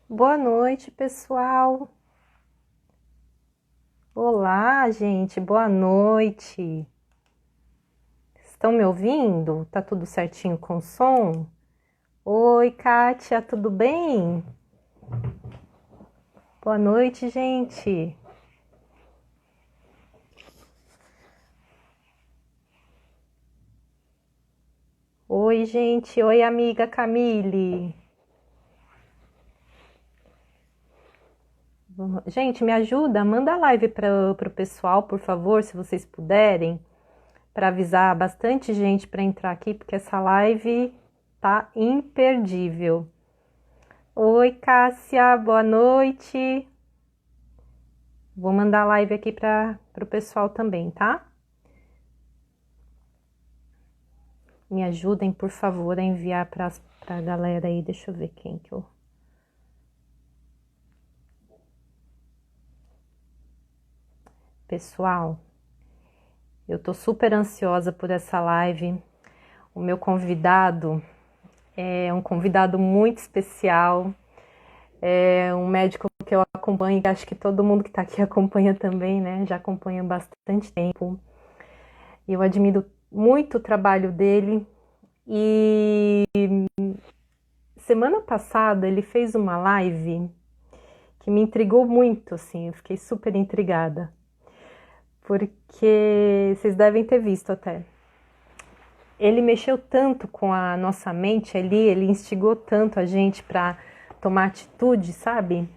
Boa noite, pessoal. Olá, gente, boa noite. Estão me ouvindo? Tá tudo certinho com o som? Oi, Kátia, tudo bem? Boa noite, gente. Oi, gente. Oi, amiga Camille. Gente, me ajuda, manda a live para o pessoal, por favor, se vocês puderem, para avisar bastante gente para entrar aqui, porque essa live tá imperdível. Oi, Cássia, boa noite. Vou mandar a live aqui para o pessoal também, tá? Me ajudem, por favor, a enviar para a galera aí. Deixa eu ver quem que eu... Pessoal, eu tô super ansiosa por essa live. O meu convidado é um convidado muito especial. É um médico que eu acompanho, que acho que todo mundo que está aqui acompanha também, né? Já acompanha há bastante tempo. Eu admiro muito o trabalho dele. E semana passada ele fez uma live que me intrigou muito, assim, eu fiquei super intrigada, porque vocês devem ter visto até. Ele mexeu tanto com a nossa mente ali, ele instigou tanto a gente para tomar atitude, sabe?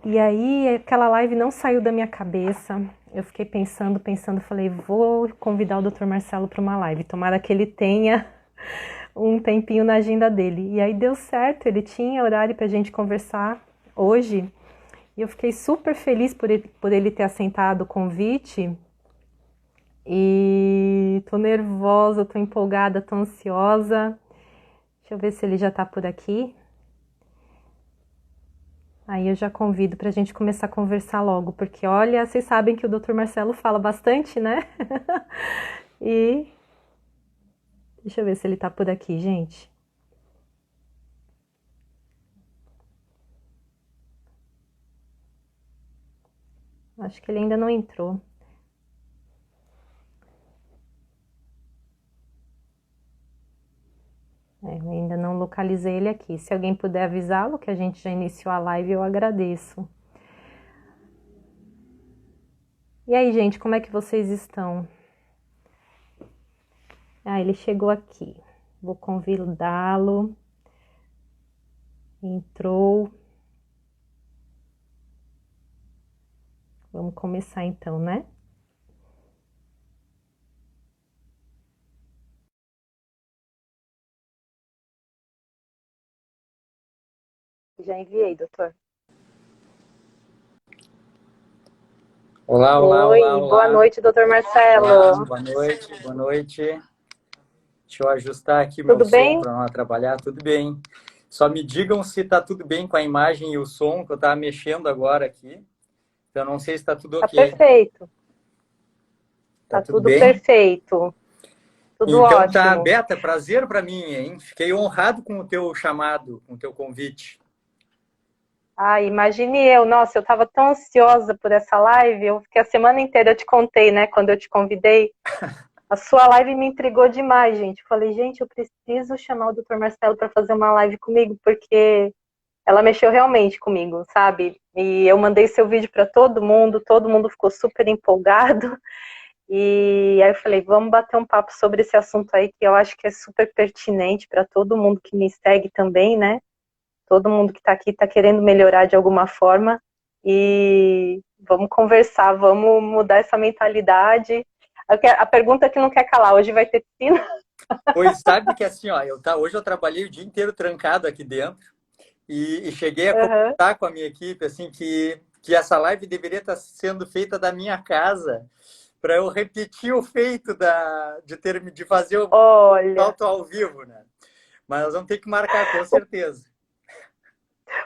E aí aquela live não saiu da minha cabeça. Eu fiquei pensando, falei, vou convidar o Dr. Marcelo para uma live. Tomara que ele tenha um tempinho na agenda dele. E aí deu certo, ele tinha horário para a gente conversar hoje. E eu fiquei super feliz por ele ter aceitado o convite. E tô nervosa, tô empolgada, tô ansiosa. Deixa eu ver se ele já tá por aqui. Aí eu já convido pra gente começar a conversar logo, porque olha, vocês sabem que o Dr. Marcelo fala bastante, né? E deixa eu ver se ele tá por aqui, gente. Acho que ele ainda não entrou. Eu ainda não localizei ele aqui. Se alguém puder avisá-lo que a gente já iniciou a live, eu agradeço. E aí, gente, como é que vocês estão? Ah, ele chegou aqui. Vou convidá-lo. Entrou. Vamos começar então, né? Já enviei, doutor. Olá, olá, olá, Oi, boa olá. noite, doutor Olá, Marcelo. boa noite, boa noite. Deixa eu ajustar aqui meu Tudo som bem? para não atrapalhar. Tudo bem. Só me digam se está tudo bem com a imagem e o som, que eu estava mexendo agora aqui. Então, não sei se está tudo Tá ok. perfeito. Tá Tá tudo tudo bem? perfeito. Tudo Então tá, ótimo. Beta, prazer para mim, hein? Fiquei honrado com o teu chamado, com o teu convite. Ah, imagine eu. Nossa, eu tava tão ansiosa por essa live. Eu fiquei a semana inteira, eu te contei, né, quando eu te convidei. A sua live me intrigou demais, gente. Eu falei, gente, eu preciso chamar o Dr. Marcelo para fazer uma live comigo, porque ela mexeu realmente comigo, sabe? E eu mandei seu vídeo para todo mundo ficou super empolgado. E aí eu falei, vamos bater um papo sobre esse assunto aí, que eu acho que é super pertinente para todo mundo que me segue também, né? Todo mundo que está aqui está querendo melhorar de alguma forma. E vamos conversar, vamos mudar essa mentalidade. A pergunta que não quer calar, hoje vai ter piscina? Pois sabe que assim, ó, hoje eu trabalhei o dia inteiro trancado aqui dentro. E cheguei a Uhum. comentar com a minha equipe assim que essa live deveria estar sendo feita da minha casa para eu repetir o feito de fazer o Olha, salto ao vivo, né? Mas nós vamos ter que marcar com certeza.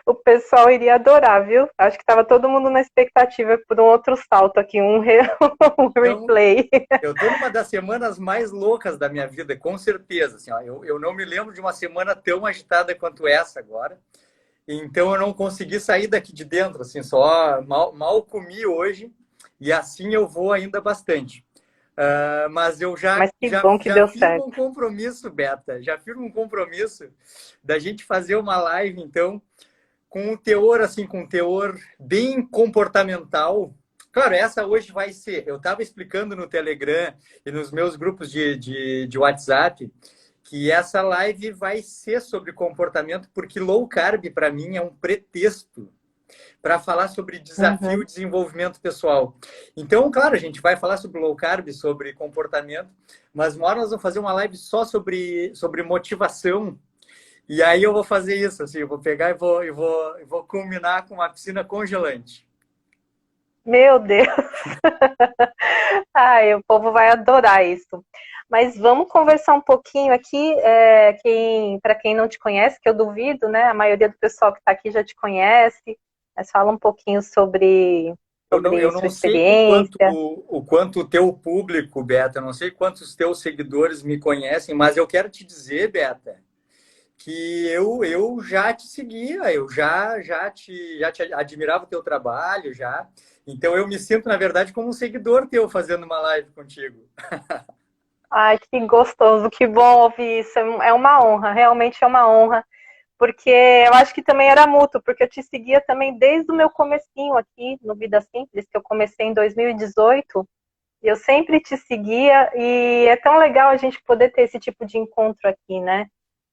o pessoal iria adorar, viu? Acho que estava todo mundo na expectativa por um outro salto aqui, um Então, replay. eu estou numa das semanas mais loucas da minha vida, com certeza. Assim, ó, eu não me lembro de uma semana tão agitada quanto essa agora. Então eu não consegui sair daqui de dentro, assim, só mal comi hoje e assim eu vou ainda bastante. Mas eu Mas que bom que já deu firmo certo. um compromisso, Beta, já firmo um compromisso da gente fazer uma live, então, com um teor, assim, com um teor bem comportamental. Claro, essa hoje vai ser. Eu estava explicando no Telegram e nos meus grupos de WhatsApp que essa live vai ser sobre comportamento, porque low carb, para mim, é um pretexto para falar sobre desafio Uhum. e desenvolvimento pessoal. Então, claro, a gente vai falar sobre low carb, sobre comportamento, mas uma hora nós vamos fazer uma live só sobre motivação. E aí eu vou fazer isso, assim, eu vou pegar e vou culminar com uma piscina congelante. Meu Deus! Ai, o povo vai adorar isso. Mas vamos conversar um pouquinho aqui, para quem não te conhece, que eu duvido, né? A maioria do pessoal que está aqui já te conhece. Mas fala um pouquinho sobre Eu sua não sei experiência. o quanto o teu público, Beta, eu não sei quantos teus seguidores me conhecem, mas eu quero te dizer, Beta, que eu já te seguia, eu já te admirava o teu trabalho, já. Então eu me sinto, na verdade, como um seguidor teu fazendo uma live contigo. Ai, que gostoso, que bom ouvir isso. É uma honra, realmente é uma honra. Porque eu acho que também era mútuo, porque eu te seguia também desde o meu comecinho aqui no Vida Simples, que eu comecei em 2018, e eu sempre te seguia, e é tão legal a gente poder ter esse tipo de encontro aqui, né?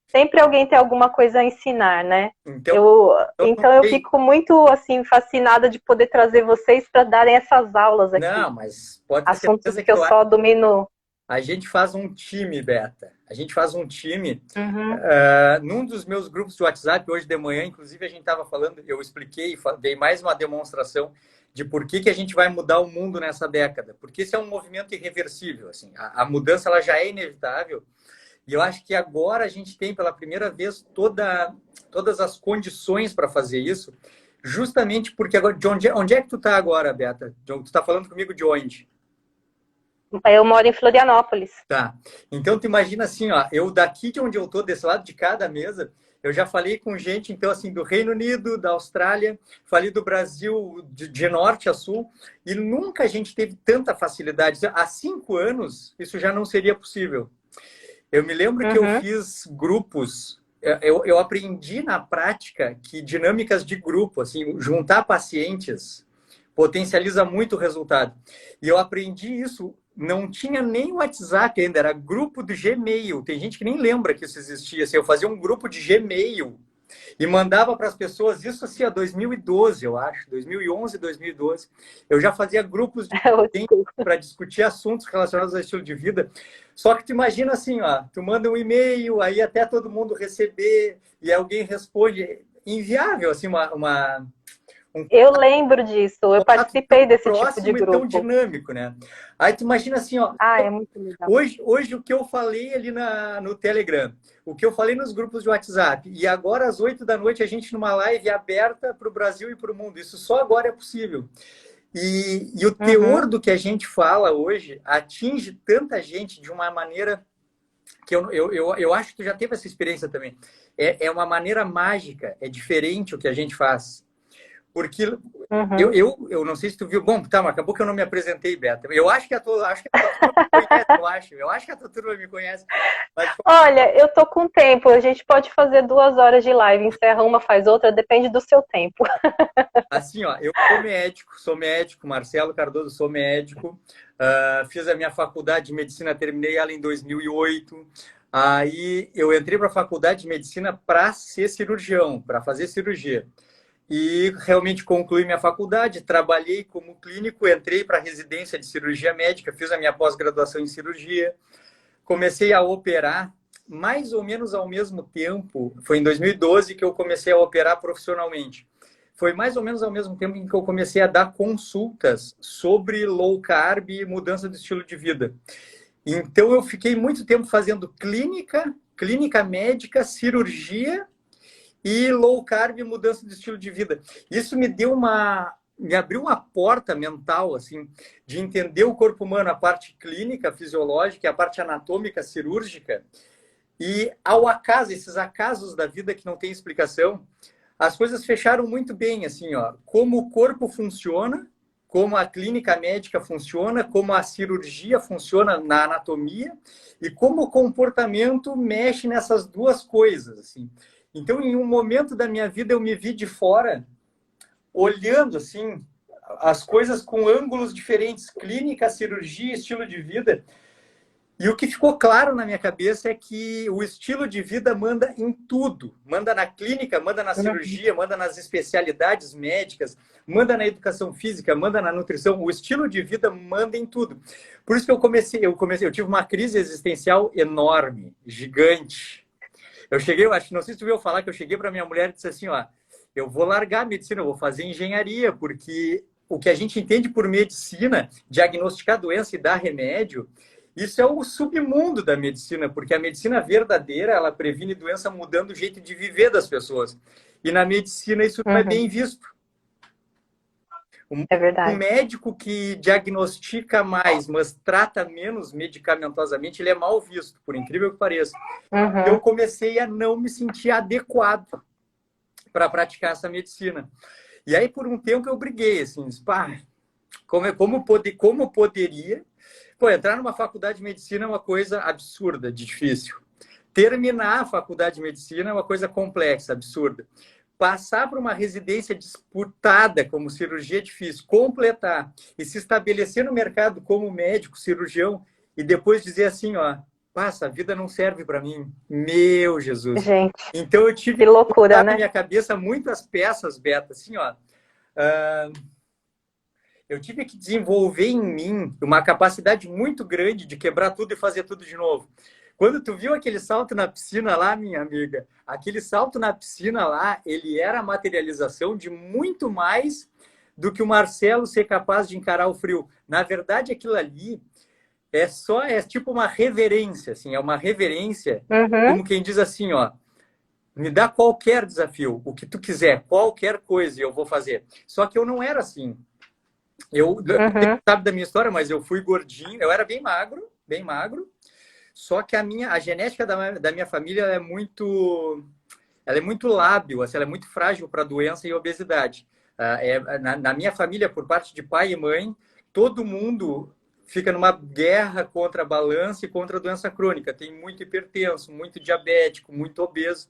Sempre alguém tem alguma coisa a ensinar, né? Então, Eu, eu não então eu sei. fico muito assim fascinada de poder trazer vocês para darem essas aulas aqui, Não, mas pode ter assuntos certeza que que eu só domino. a gente faz um time, Beta. A gente faz um time. Uhum, Num dos meus grupos de WhatsApp, hoje de manhã, inclusive, a gente estava falando, eu expliquei, dei mais uma demonstração de por que a gente vai mudar o mundo nessa década. Porque esse é um movimento irreversível. Assim, a mudança ela já é inevitável. E eu acho que agora a gente tem, pela primeira vez, todas as condições para fazer isso, justamente porque agora. Onde é que tu está agora, Beta? Tu está falando comigo de onde? eu moro em Florianópolis. Tá. Então, tu imagina assim, ó, eu daqui de onde eu tô, desse lado de cada mesa, eu já falei com gente, então, assim, do Reino Unido, da Austrália, falei do Brasil de norte a sul, e nunca a gente teve tanta facilidade. Há 5 anos, isso já não seria possível. Eu me lembro que eu Uhum. fiz grupos, eu aprendi na prática que dinâmicas de grupo, assim, juntar pacientes potencializa muito o resultado. E eu aprendi isso, não tinha nem WhatsApp ainda, era grupo do Gmail. Tem gente que nem lembra que isso existia. Assim, eu fazia um grupo de Gmail e mandava para as pessoas, isso assim, a 2012, eu acho, 2011, 2012. Eu já fazia grupos de para discutir assuntos relacionados ao estilo de vida. Só que tu imagina assim, ó, tu manda um e-mail, aí até todo mundo receber e alguém responde. Inviável, assim, um Eu lembro disso, eu contato tão participei desse tipo de próximo e tão grupo. dinâmico, né? Aí tu imagina assim, ó, Ah, é muito legal. hoje o que eu falei ali no Telegram, o que eu falei nos grupos de WhatsApp, e agora às 8 da noite a gente numa live aberta para o Brasil e para o mundo. Isso só agora é possível. E o teor Uhum. do que a gente fala hoje atinge tanta gente de uma maneira que eu acho que tu já teve essa experiência também. É uma maneira mágica, é diferente o que a gente faz. Porque Uhum. eu não sei se tu viu. Bom, tá, mas acabou que eu não me apresentei, Beto. Eu acho que a tua turma me conhece, eu acho. Eu acho que a tua turma me conhece. Mas, Olha, eu tô com tempo, a gente pode fazer 2 horas de live, encerra uma, faz outra, depende do seu tempo. assim, ó, eu sou médico, Marcelo Cardoso, sou médico. Fiz a minha faculdade de medicina, terminei ela em 2008. Aí eu entrei para a faculdade de medicina para ser cirurgião, para fazer cirurgia. E realmente concluí minha faculdade, trabalhei como clínico, entrei para a residência de cirurgia médica, fiz a minha pós-graduação em cirurgia, comecei a operar mais ou menos ao mesmo tempo, foi em 2012 que eu comecei a operar profissionalmente. Foi mais ou menos ao mesmo tempo em que eu comecei a dar consultas sobre low carb e mudança de estilo de vida. Então eu fiquei muito tempo fazendo clínica médica, cirurgia e low carb e mudança de estilo de vida. Isso me abriu uma porta mental, assim, de entender o corpo humano, a parte clínica, fisiológica, a parte anatômica, cirúrgica. E ao acaso, esses acasos da vida que não tem explicação, as coisas fecharam muito bem, assim, ó, como o corpo funciona, como a clínica médica funciona, como a cirurgia funciona na anatomia e como o comportamento mexe nessas duas coisas, assim. Então, em um momento da minha vida, eu me vi de fora, olhando, assim, as coisas com ângulos diferentes, clínica, cirurgia, estilo de vida. E o que ficou claro na minha cabeça é que o estilo de vida manda em tudo. Manda na clínica, manda na cirurgia, manda nas especialidades médicas, manda na educação física, manda na nutrição. O estilo de vida manda em tudo. Por isso que eu tive uma crise existencial enorme, gigante. Eu cheguei, eu acho, não sei se tu viu falar que eu cheguei para minha mulher e disse assim, ó, eu vou largar a medicina, eu vou fazer engenharia, porque o que a gente entende por medicina, diagnosticar doença e dar remédio, isso é o submundo da medicina, porque a medicina verdadeira, ela previne doença mudando o jeito de viver das pessoas. E na medicina isso não é bem visto. É verdade. Um médico que diagnostica mais, mas trata menos medicamentosamente, ele é mal visto, por incrível que pareça. Eu comecei a não me sentir adequado para praticar essa medicina. E aí, por um tempo, eu briguei, assim, pá, como poderia... Pô, entrar numa faculdade de medicina é uma coisa absurda, de difícil. Terminar a faculdade de medicina é uma coisa complexa, absurda. Passar por uma residência disputada como cirurgia é difícil. Completar e se estabelecer no mercado como médico, cirurgião, e depois dizer assim, ó, passa, a vida não serve para mim. Meu Jesus. Gente, então eu tive que loucura, né? Na minha cabeça muitas peças, Beta, assim, ó. Eu tive que desenvolver em mim uma capacidade muito grande de quebrar tudo e fazer tudo de novo. Quando tu viu aquele salto na piscina lá, minha amiga, aquele salto na piscina lá, ele era a materialização de muito mais do que o Marcelo ser capaz de encarar o frio. Na verdade, aquilo ali é tipo uma reverência, assim, é uma reverência, como quem diz assim, ó, me dá qualquer desafio, o que tu quiser, qualquer coisa, e eu vou fazer. Só que eu não era assim. Você sabe da minha história, mas eu fui gordinho, eu era bem magro, só que a genética da minha família ela é muito lábil, assim, ela é muito frágil para doença e obesidade. Na minha família, por parte de pai e mãe, todo mundo fica numa guerra contra a balança e contra a doença crônica. Tem muito hipertenso, muito diabético, muito obeso.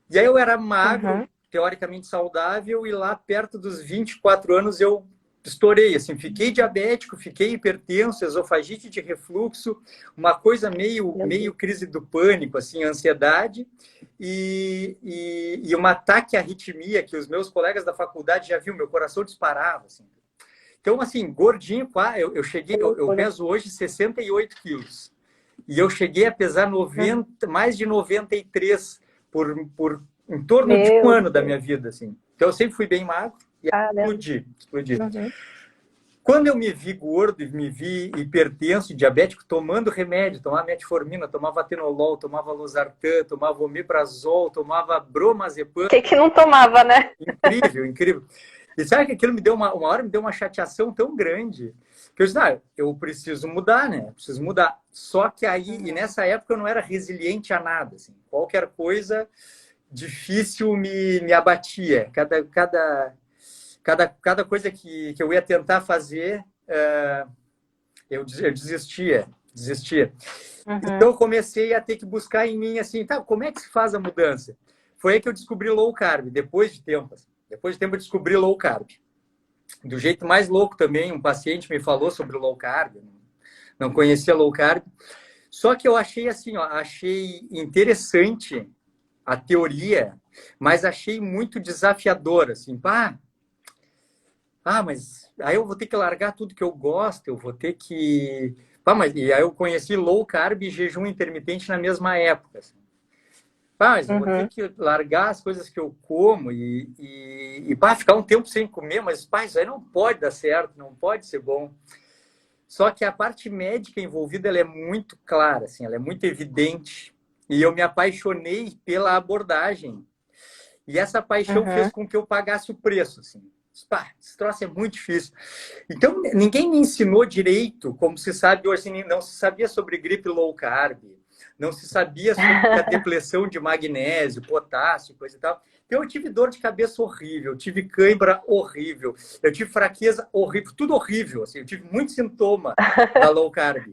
E aí eu era magro, teoricamente saudável, e lá perto dos 24 anos eu estourei, assim, fiquei diabético, fiquei hipertenso, esofagite de refluxo, uma coisa meio crise do pânico, assim, ansiedade, e um ataque à arritmia, que os meus colegas da faculdade já viram, meu coração disparava, assim. Então, assim, gordinho, eu peso hoje 68 quilos, e eu cheguei a pesar mais de 93 em torno de um ano da minha vida, assim. Então, eu sempre fui bem magro, explodi. Quando eu me vi gordo e me vi hipertenso e diabético, tomando remédio, tomava metformina, tomava atenolol, tomava losartan, tomava omeprazol, tomava bromazepam. O que não tomava, né? Incrível. E sabe que aquilo me deu uma hora me deu uma chateação tão grande que eu disse, eu preciso mudar, né? Preciso mudar. Só que aí, e nessa época eu não era resiliente a nada, assim. Qualquer coisa difícil me abatia. Cada coisa que eu ia tentar fazer, eu desistia. Então, eu comecei a ter que buscar em mim, assim, tá, como é que se faz a mudança? Foi aí que eu descobri low carb, depois de tempo eu descobri low carb. Do jeito mais louco também, um paciente me falou sobre low carb, não conhecia low carb. Só que eu achei assim, achei interessante a teoria, mas achei muito desafiador, assim, mas aí eu vou ter que largar tudo que eu gosto, eu vou ter que... E aí eu conheci low carb e jejum intermitente na mesma época. Assim. Mas eu vou ter que largar as coisas que eu como e ficar um tempo sem comer, mas isso aí não pode dar certo, não pode ser bom. Só que a parte médica envolvida ela é muito clara, assim, ela é muito evidente. E eu me apaixonei pela abordagem. E essa paixão fez com que eu pagasse o preço, assim. Esse troço é muito difícil. Então, ninguém me ensinou direito, como se sabe hoje, assim, não se sabia sobre gripe low carb, não se sabia sobre a depleção de magnésio, potássio, coisa e tal. Então, eu tive dor de cabeça horrível, eu tive cãibra horrível, eu tive fraqueza horrível, tudo horrível, assim, eu tive muito sintoma da low carb,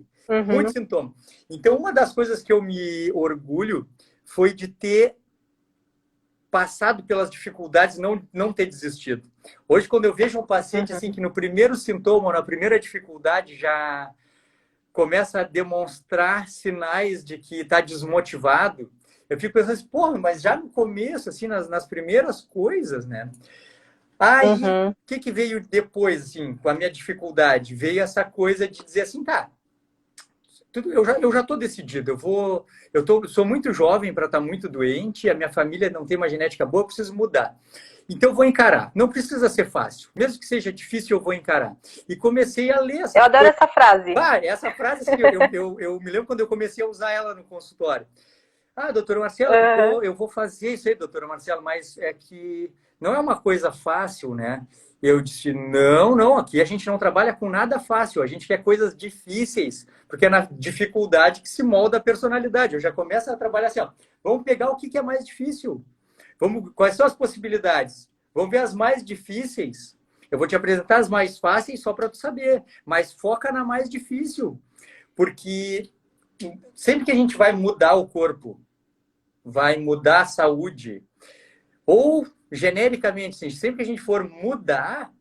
muito Uhum. sintoma. Então, uma das coisas que eu me orgulho foi de ter passado pelas dificuldades, não ter desistido. Hoje, quando eu vejo um paciente assim Uhum. que no primeiro sintoma, na primeira dificuldade, já começa a demonstrar sinais de que está desmotivado, eu fico pensando assim, porra, mas já no começo, assim, nas primeiras coisas, né? Aí, o Uhum. que veio depois, assim, com a minha dificuldade? Veio essa coisa de dizer assim, tá, eu já estou decidido, sou muito jovem para estar muito doente, a minha família não tem uma genética boa, eu preciso mudar. Então, eu vou encarar. Não precisa ser fácil. Mesmo que seja difícil, eu vou encarar. E comecei a ler Eu essas adoro coisas. essa frase. Ah, essa frase, assim, eu me lembro quando eu comecei a usar ela no consultório. Ah, doutora Marcela, Uhum. eu vou fazer isso aí, doutora Marcela, mas é que não é uma coisa fácil, né? Eu disse, não, aqui a gente não trabalha com nada fácil, a gente quer coisas difíceis, porque é na dificuldade que se molda a personalidade. Eu já começo a trabalhar assim, ó, vamos pegar o que é mais difícil. Quais são as possibilidades? Vamos ver as mais difíceis. Eu vou te apresentar as mais fáceis só para tu saber, mas foca na mais difícil, porque sempre que a gente vai mudar o corpo, vai mudar a saúde, ou genericamente, sempre que a gente for mudar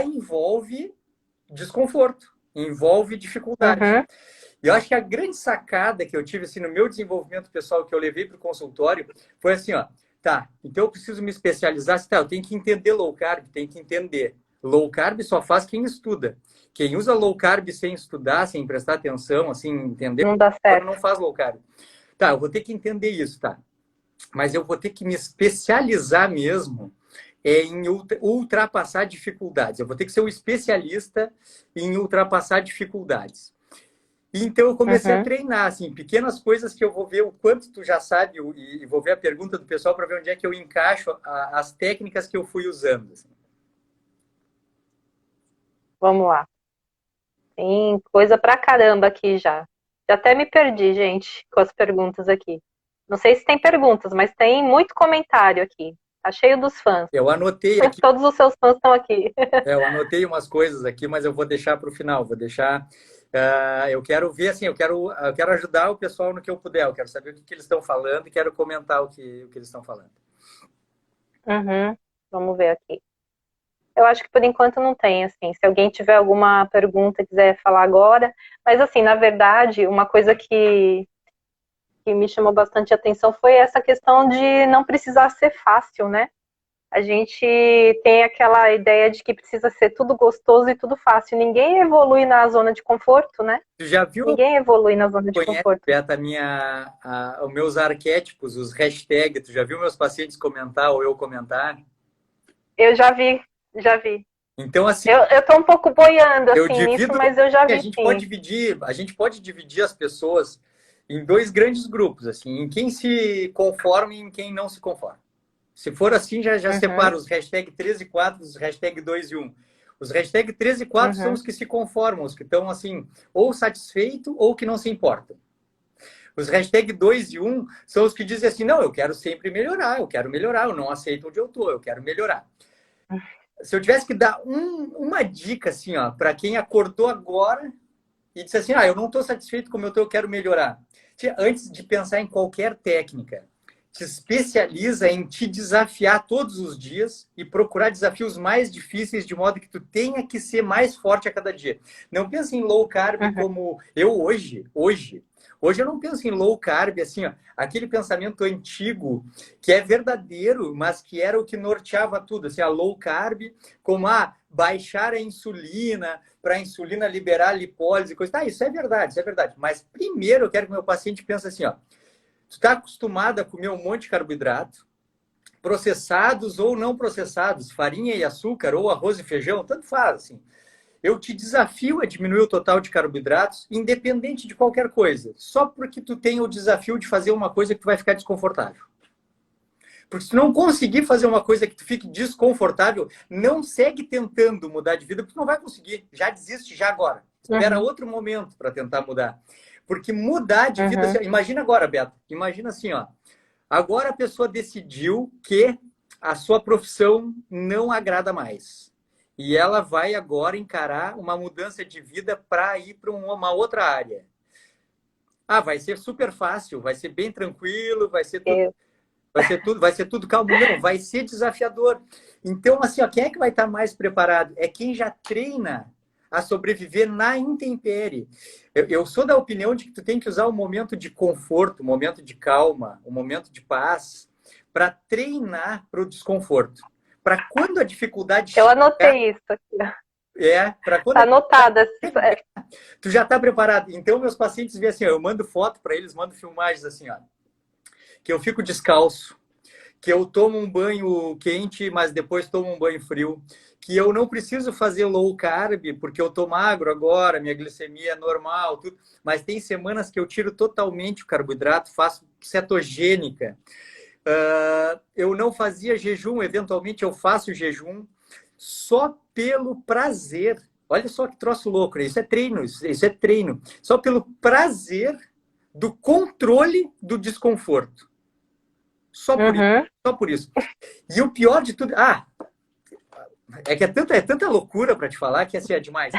envolve desconforto, envolve dificuldade. Uhum. E eu acho que a grande sacada que eu tive assim, no meu desenvolvimento pessoal, que eu levei para o consultório, foi assim, ó, tá, então eu preciso me especializar, tá, eu tenho que entender low carb, tenho que entender. Low carb só faz quem estuda. Quem usa low carb sem estudar, sem prestar atenção, assim, entender, Não dá não certo. faz low carb. Tá, eu vou ter que entender isso, tá? Mas eu vou ter que me especializar mesmo em ultrapassar dificuldades. Eu vou ter que ser um especialista em ultrapassar dificuldades. Então eu comecei a Uhum. treinar, assim, pequenas coisas que eu vou ver o quanto tu já sabe e vou ver a pergunta do pessoal para ver onde é que eu encaixo as técnicas que eu fui usando. Assim. Vamos lá. Tem coisa pra caramba aqui já. Já até me perdi, gente, com as perguntas aqui. Não sei se tem perguntas, mas tem muito comentário aqui. Tá cheio dos fãs. Eu anotei aqui, Todos os seus fãs estão aqui. eu anotei umas coisas aqui, mas eu vou deixar para o final. Vou deixar. Eu quero ver assim, eu quero ajudar o pessoal no que eu puder. Eu quero saber o que eles estão falando e quero comentar o que eles estão falando. Uhum. Vamos ver aqui. Eu acho que por enquanto não tem, assim. Se alguém tiver alguma pergunta e quiser falar agora. Mas, assim, na verdade, uma coisa que me chamou bastante atenção foi essa questão de não precisar ser fácil, né? A gente tem aquela ideia de que precisa ser tudo gostoso e tudo fácil. Ninguém evolui na zona de conforto, né? Tu já viu, Ninguém evolui na zona de conhece, conforto. Beata, os meus arquétipos, os hashtags? Tu já viu meus pacientes comentar ou eu comentar? Eu já vi, já vi. Então, assim, Eu tô um pouco boiando, eu assim, nisso, divido. mas eu já A vi gente pode sim. dividir, a gente pode dividir as pessoas em dois grandes grupos, assim, em quem se conforma e em quem não se conforma. Se for assim, já Uhum, separa os hashtag 3 e 4 dos hashtag 2 e 1. Os hashtag 3 e 4 são uhum, os que se conformam, os que estão assim, ou satisfeitos ou que não se importam. Os hashtag 2 e 1 são os que dizem assim, não, eu quero sempre melhorar, eu não aceito onde eu estou, eu quero melhorar. Se eu tivesse que dar uma dica assim, ó, para quem acordou agora e disse assim, eu não estou satisfeito como eu estou, eu quero melhorar. Antes de pensar em qualquer técnica, te especializa em te desafiar todos os dias e procurar desafios mais difíceis de modo que tu tenha que ser mais forte a cada dia. Não pense em low carb uhum, como eu hoje eu não penso em low carb assim, ó, aquele pensamento antigo que é verdadeiro, mas que era o que norteava tudo, assim, a low carb como baixar a insulina para a insulina liberar a lipólise e coisa. Tá, isso é verdade, isso é verdade. Mas primeiro eu quero que meu paciente pense assim, ó, tu está acostumado a comer um monte de carboidrato, processados ou não processados, farinha e açúcar, ou arroz e feijão, tanto faz, assim. Eu te desafio a diminuir o total de carboidratos, independente de qualquer coisa, só porque tu tem o desafio de fazer uma coisa que tu vai ficar desconfortável. Porque se tu não conseguir fazer uma coisa que tu fique desconfortável, não segue tentando mudar de vida, porque tu não vai conseguir. Já desiste já agora. Espera uhum. outro momento para tentar mudar. Porque mudar de vida... Uhum. Imagina agora, Beto. Imagina assim, ó. Agora a pessoa decidiu que a sua profissão não agrada mais. E ela vai agora encarar uma mudança de vida para ir para uma outra área. Ah, vai ser super fácil, vai ser bem tranquilo, vai ser tudo calmo. Não, vai ser desafiador. Então, assim, ó, quem é que vai estar mais preparado? É quem já treina a sobreviver na intempérie. Eu sou da opinião de que tu tem que usar o momento de conforto, o momento de calma, o momento de paz, para treinar para o desconforto. Para quando a dificuldade Eu chegar, anotei isso aqui. para quando Tá anotada. tu já está preparado. Então, meus pacientes veem assim, ó, eu mando foto para eles, mando filmagens assim, ó, que eu fico descalço, que eu tomo um banho quente, mas depois tomo um banho frio, que eu não preciso fazer low carb, porque eu tô magro agora, minha glicemia é normal, tudo, mas tem semanas que eu tiro totalmente o carboidrato, faço cetogênica. Eu não fazia jejum, eventualmente eu faço jejum só pelo prazer. Olha só que troço louco, né? Isso é treino, isso é treino. Só pelo prazer do controle do desconforto. Só por isso. Uhum. Só por isso. E o pior de tudo... é que é tanta loucura para te falar que assim, é demais.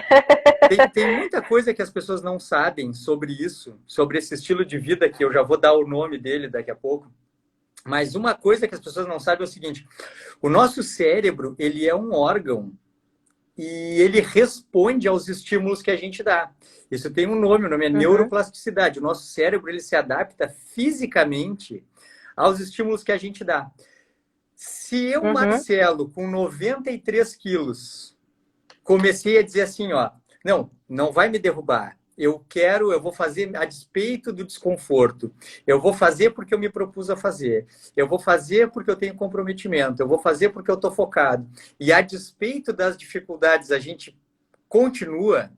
Tem muita coisa que as pessoas não sabem sobre isso, sobre esse estilo de vida, que eu já vou dar o nome dele daqui a pouco. Mas uma coisa que as pessoas não sabem é o seguinte: o nosso cérebro, ele é um órgão e ele responde aos estímulos que a gente dá. Isso tem um nome, o nome é neuroplasticidade. O nosso cérebro, ele se adapta fisicamente aos estímulos que a gente dá. Se eu, Marcelo, com 93 quilos, comecei a dizer assim, ó, não vai me derrubar. Eu vou fazer a despeito do desconforto. Eu vou fazer porque eu me propus a fazer. Eu vou fazer porque eu tenho comprometimento. Eu vou fazer porque eu estou focado. E a despeito das dificuldades, a gente continua.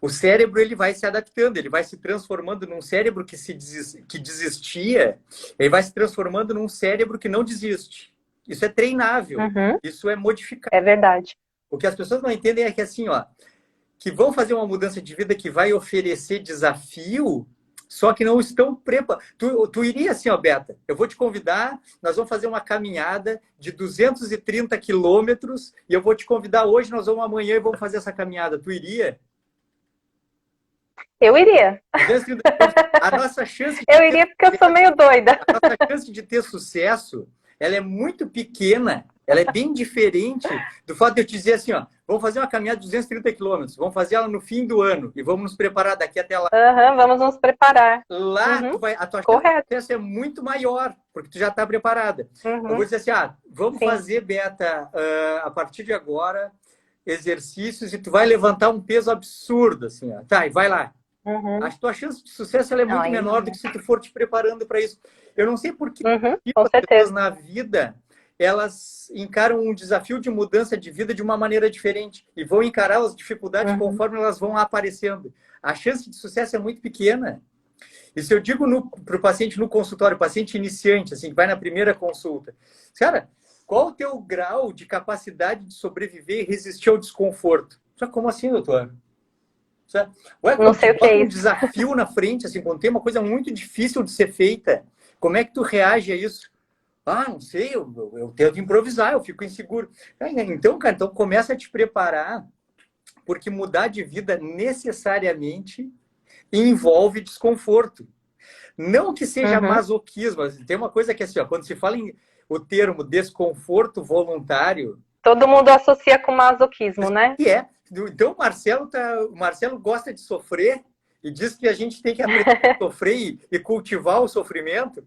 O cérebro, ele vai se adaptando, ele vai se transformando num cérebro que desistia, ele vai se transformando num cérebro que não desiste. Isso é treinável, isso é modificável. É verdade. O que as pessoas não entendem é que assim, ó, que vão fazer uma mudança de vida que vai oferecer desafio, só que não estão preparados. Tu iria assim, ó, Beta, eu vou te convidar, nós vamos fazer uma caminhada de 230 quilômetros e eu vou te convidar hoje, nós vamos amanhã e vamos fazer essa caminhada. Tu iria? Eu iria. 230 a nossa chance Eu iria porque eu sou meio doida. A nossa chance de ter sucesso, ela é muito pequena, ela é bem diferente do fato de eu te dizer assim, ó, vamos fazer uma caminhada de 230 quilômetros, vamos fazer ela no fim do ano e vamos nos preparar daqui até lá. Vamos nos preparar. Lá, a tua chance de sucesso é muito maior, porque tu já está preparada. Eu vou dizer assim, vamos fazer, Beta, a partir de agora, exercícios e tu vai levantar um peso absurdo, assim, ó. Tá, e vai lá. A tua chance de sucesso ela é muito menor do que se tu for te preparando para isso. Eu não sei por que as pessoas na vida elas encaram um desafio de mudança de vida de uma maneira diferente e vão encarar as dificuldades conforme elas vão aparecendo. A chance de sucesso é muito pequena. Isso eu digo para o paciente no consultório, paciente iniciante, assim, que vai na primeira consulta. Cara, qual o teu grau de capacidade de sobreviver e resistir ao desconforto? Como assim, doutor? Ué, não sei o que é isso. Um desafio na frente, assim, quando tem uma coisa muito difícil de ser feita, como é que tu reage a isso? Não sei, eu tento improvisar, eu fico inseguro. Então, cara, começa a te preparar, porque mudar de vida necessariamente envolve desconforto. Não que seja masoquismo, tem uma coisa que é assim, ó, quando se fala em o termo desconforto voluntário... Todo mundo associa com masoquismo, né? E é. Então, o Marcelo gosta de sofrer e diz que a gente tem que aprender a sofrer e cultivar o sofrimento.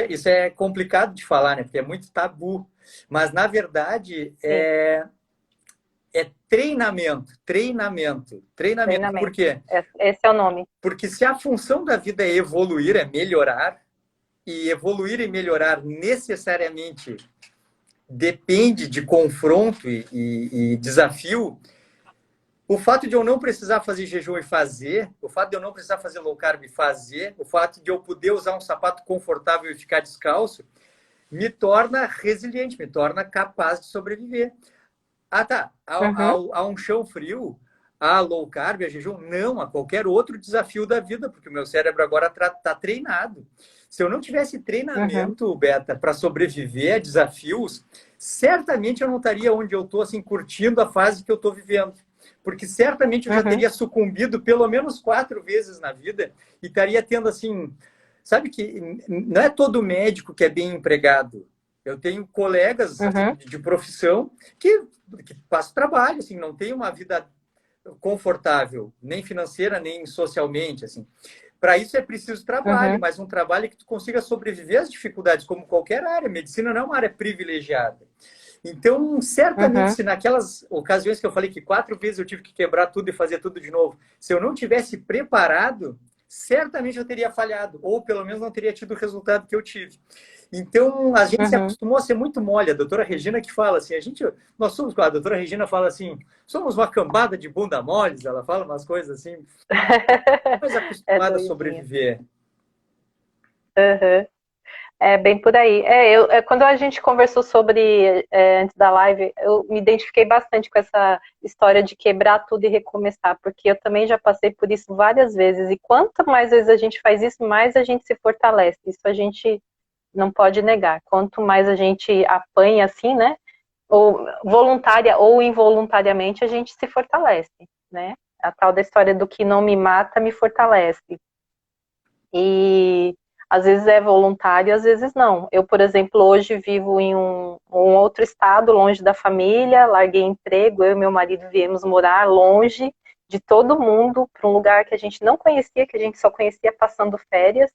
Isso é complicado de falar, né? Porque é muito tabu. Mas, na verdade, é treinamento. Treinamento. Por quê? Esse é o nome. Porque se a função da vida é evoluir, é melhorar, e evoluir e melhorar necessariamente depende de confronto e desafio, o fato de eu não precisar fazer jejum e fazer, o fato de eu não precisar fazer low carb e fazer, o fato de eu poder usar um sapato confortável e ficar descalço, me torna resiliente, me torna capaz de sobreviver. Tá. Há um chão frio, a low carb, a jejum, não, a qualquer outro desafio da vida, porque o meu cérebro agora está treinado. Se eu não tivesse Uhum, treinamento, Beta, para sobreviver a desafios, certamente eu não estaria onde eu estou, assim, curtindo a fase que eu estou vivendo. Porque certamente eu já uhum, teria sucumbido pelo menos 4 vezes na vida e estaria tendo, assim, sabe que não é todo médico que é bem empregado. Eu tenho colegas assim, uhum, de profissão que passam trabalho, assim, não tem uma vida confortável, nem financeira, nem socialmente, assim. Para isso é preciso trabalho, uhum, mas um trabalho que tu consiga sobreviver às dificuldades, como qualquer área. Medicina não é uma área privilegiada. Então, certamente, uhum, se naquelas ocasiões que eu falei que 4 vezes eu tive que quebrar tudo e fazer tudo de novo, se eu não tivesse preparado, certamente eu teria falhado, ou pelo menos não teria tido o resultado que eu tive. Então, a gente se uhum. acostumou a ser muito mole. A doutora Regina que fala assim, nós somos, a doutora Regina fala assim, somos uma cambada de bunda moles, ela fala umas coisas assim, mas É acostumada a doidinha. sobreviver. Uhum. É bem por aí. Quando a gente conversou sobre antes da live, eu me identifiquei bastante com essa história de quebrar tudo e recomeçar, porque eu também já passei por isso várias vezes. E quanto mais vezes a gente faz isso, mais a gente se fortalece. Isso a gente não pode negar. Quanto mais a gente apanha assim, né? Ou voluntária ou involuntariamente, a gente se fortalece, né? A tal da história do que não me mata me fortalece. E às vezes é voluntário, às vezes não. Eu, por exemplo, hoje vivo em um outro estado, longe da família, larguei emprego, eu e meu marido viemos morar longe de todo mundo, para um lugar que a gente não conhecia, que a gente só conhecia passando férias.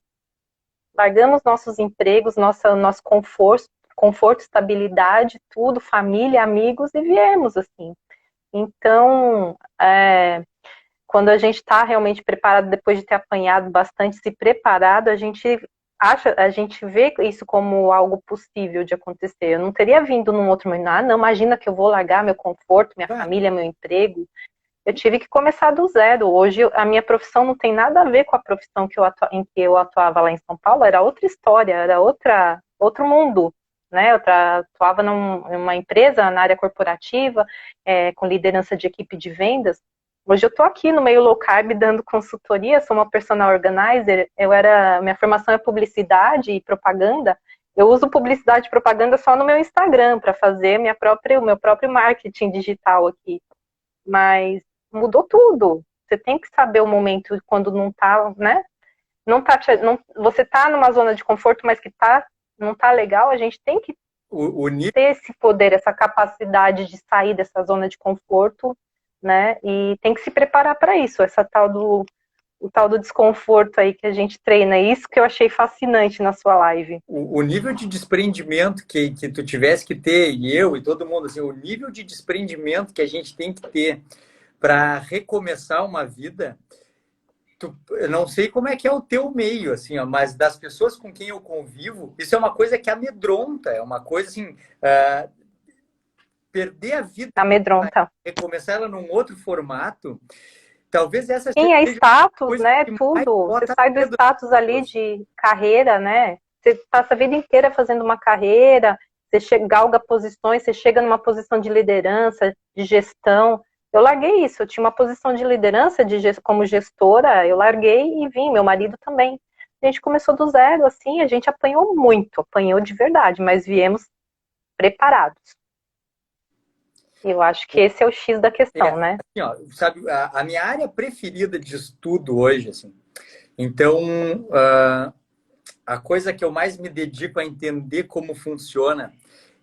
Largamos nossos empregos, nosso conforto, estabilidade, tudo, família, amigos, e viemos assim. Então, quando a gente está realmente preparado, depois de ter apanhado bastante, se preparado, a gente vê isso como algo possível de acontecer. Eu não teria vindo num outro momento, não, imagina que eu vou largar meu conforto, minha Ah, família, meu emprego. Eu tive que começar do zero. Hoje a minha profissão não tem nada a ver com a profissão em que eu atuava lá em São Paulo, era outra história, era outro mundo. Né? Atuava numa empresa na área corporativa, com liderança de equipe de vendas. Hoje eu estou aqui no meio low carb dando consultoria, sou uma personal organizer. Minha formação é publicidade e propaganda. Eu uso publicidade e propaganda só no meu Instagram para fazer o meu próprio marketing digital aqui. Mas mudou tudo. Você tem que saber o momento quando não tá, né? Não tá, você tá numa zona de conforto, mas que não tá legal, a gente tem que o nível, ter esse poder, essa capacidade de sair dessa zona de conforto, né? E tem que se preparar para isso, o tal do desconforto aí que a gente treina. Isso que eu achei fascinante na sua live. o nível de desprendimento que tu tivesse que ter, e eu e todo mundo, assim, o nível de desprendimento que a gente tem que ter para recomeçar uma vida. Eu não sei como é que é o teu meio, assim, ó, mas das pessoas com quem eu convivo, isso é uma coisa que amedronta, é uma coisa assim, perder a vida, Amedronta. recomeçar ela num outro formato, talvez essa Sim, é seja a status, coisa né? que mais Tudo. Você bota sai do medo status nas ali pessoas. de carreira, né? Você passa a vida inteira fazendo uma carreira, galga posições, você chega numa posição de liderança, de gestão. Eu larguei isso, eu tinha uma posição de liderança como gestora, eu larguei e vim, meu marido também. A gente começou do zero, assim, a gente apanhou muito, apanhou de verdade, mas viemos preparados. Eu acho que esse é o X da É, questão, né? assim, ó, sabe, a minha área preferida de estudo hoje, assim, então, a coisa que eu mais me dedico a entender como funciona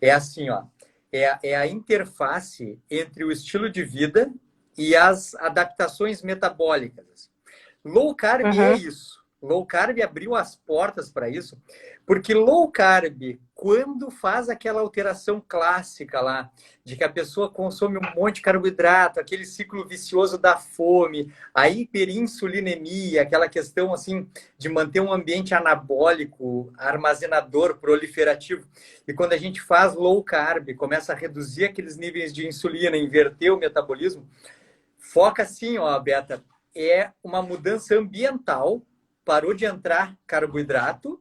é assim, ó, é a interface entre o estilo de vida e as adaptações metabólicas. Low carb é Uhum, isso. Low carb abriu as portas para isso, porque low carb, quando faz aquela alteração clássica lá, de que a pessoa consome um monte de carboidrato, aquele ciclo vicioso da fome, a hiperinsulinemia, aquela questão assim de manter um ambiente anabólico, armazenador, proliferativo. E quando a gente faz low carb, começa a reduzir aqueles níveis de insulina, inverter o metabolismo, foca assim, ó, Beta, é uma mudança ambiental, parou de entrar carboidrato,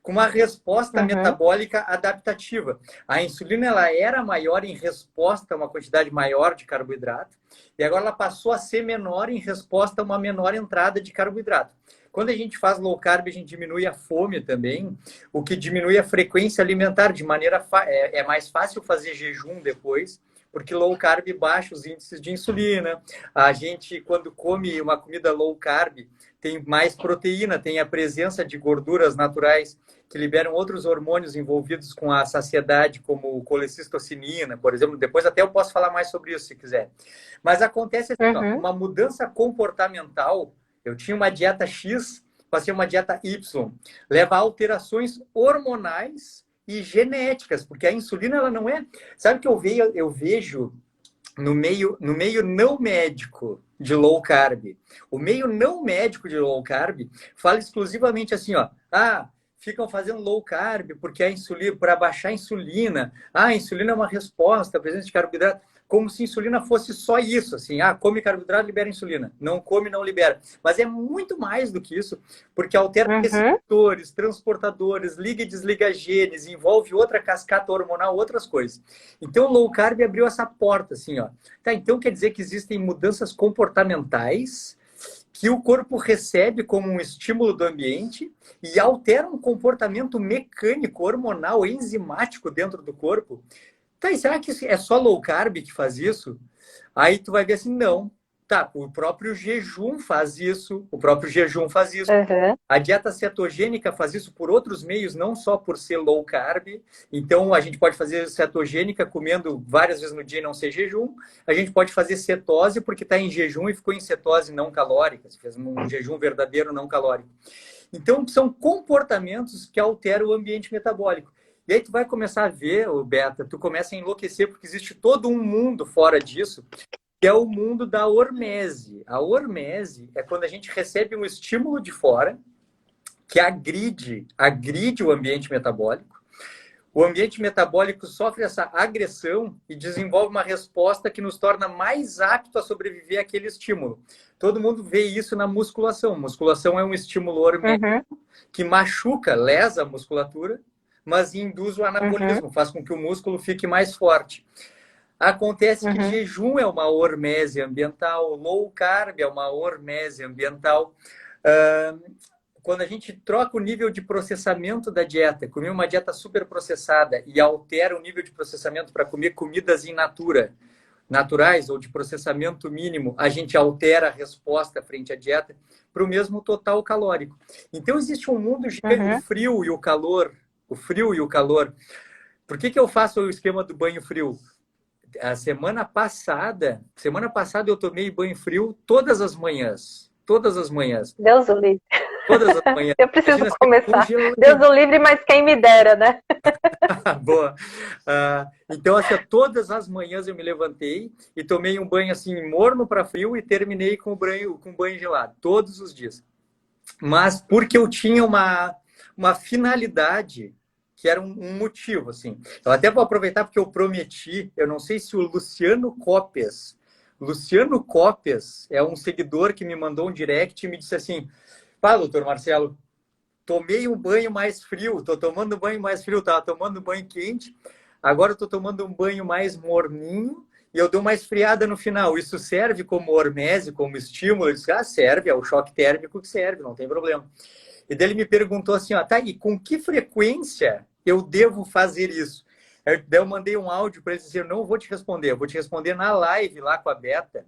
com uma resposta Uhum. metabólica adaptativa. A insulina ela era maior em resposta a uma quantidade maior de carboidrato, e agora ela passou a ser menor em resposta a uma menor entrada de carboidrato. Quando a gente faz low carb, a gente diminui a fome também, o que diminui a frequência alimentar, de maneira é mais fácil fazer jejum depois, porque low carb baixa os índices de insulina. A gente, quando come uma comida low carb, tem mais proteína, tem a presença de gorduras naturais que liberam outros hormônios envolvidos com a saciedade, como colecistocinina, por exemplo. Depois até eu posso falar mais sobre isso, se quiser. Mas acontece assim, ó, Uhum. uma mudança comportamental. Eu tinha uma dieta X, passei uma dieta Y. Leva a alterações hormonais e genéticas, porque a insulina ela não é... Sabe que eu vejo no meio não médico de low carb. O meio não médico de low carb fala exclusivamente assim, ó, ficam fazendo low carb porque a insulina, para baixar a insulina. A insulina é uma resposta à presença de carboidrato, como se a insulina fosse só isso, assim, come carboidrato, libera insulina. Não come, não libera. Mas é muito mais do que isso, porque altera Uhum. receptores, transportadores, liga e desliga genes, envolve outra cascata hormonal, outras coisas. Então, o low carb abriu essa porta, assim, ó. Tá, então quer dizer que existem mudanças comportamentais que o corpo recebe como um estímulo do ambiente e altera um comportamento mecânico, hormonal, enzimático dentro do corpo. Tá, e será que é só low carb que faz isso? Aí tu vai ver assim, não. Tá, o próprio jejum faz isso, o próprio jejum faz isso. Uhum. A dieta cetogênica faz isso por outros meios, não só por ser low carb. Então, a gente pode fazer cetogênica comendo várias vezes no dia e não ser jejum. A gente pode fazer cetose porque está em jejum e ficou em cetose não calórica. Você fez um jejum verdadeiro não calórico. Então, são comportamentos que alteram o ambiente metabólico. E aí tu vai começar a ver, Beta, tu começa a enlouquecer, porque existe todo um mundo fora disso, que é o mundo da hormese. A hormese é quando a gente recebe um estímulo de fora, que agride o ambiente metabólico. O ambiente metabólico sofre essa agressão e desenvolve uma resposta que nos torna mais apto a sobreviver àquele estímulo. Todo mundo vê isso na musculação. Musculação é um estímulo hormônio Uhum. que machuca, lesa a musculatura, mas induz o Uhum. anabolismo, faz com que o músculo fique mais forte. Acontece que Uhum. jejum é uma hormese ambiental, low carb é uma hormese ambiental. Quando a gente troca o nível de processamento da dieta, comer uma dieta super processada e altera o nível de processamento para comer comidas in natura, naturais ou de processamento mínimo, a gente altera a resposta frente à dieta para o mesmo total calórico. Então existe um mundo gigante, o Uhum. frio e o calor, o frio e o calor. Por que eu faço o esquema do banho frio? A semana passada eu tomei banho frio todas as manhãs. Todas as manhãs. Deus o livre. Todas as manhãs. Eu preciso Imagina ser começar. Deus congelante. o livre, mas quem me dera, né? Boa. Então, assim, todas as manhãs eu me levantei e tomei um banho assim, morno para frio e terminei com banho gelado, todos os dias. Mas porque eu tinha uma finalidade que era um motivo, assim. Eu até vou aproveitar porque eu prometi, eu não sei se o Luciano Cópias é um seguidor que me mandou um direct e me disse assim, doutor Marcelo, tomei um banho mais frio, tô tomando um banho mais frio, tava tomando um banho quente, agora eu tô tomando um banho mais morninho e eu dou uma esfriada no final. Isso serve como hormese, como estímulo? Eu disse, serve, é o choque térmico que serve, não tem problema. E daí ele me perguntou assim, tá, e com que frequência eu devo fazer isso? Daí eu mandei um áudio para ele dizer, eu não vou te responder, eu vou te responder na live lá com a Beta,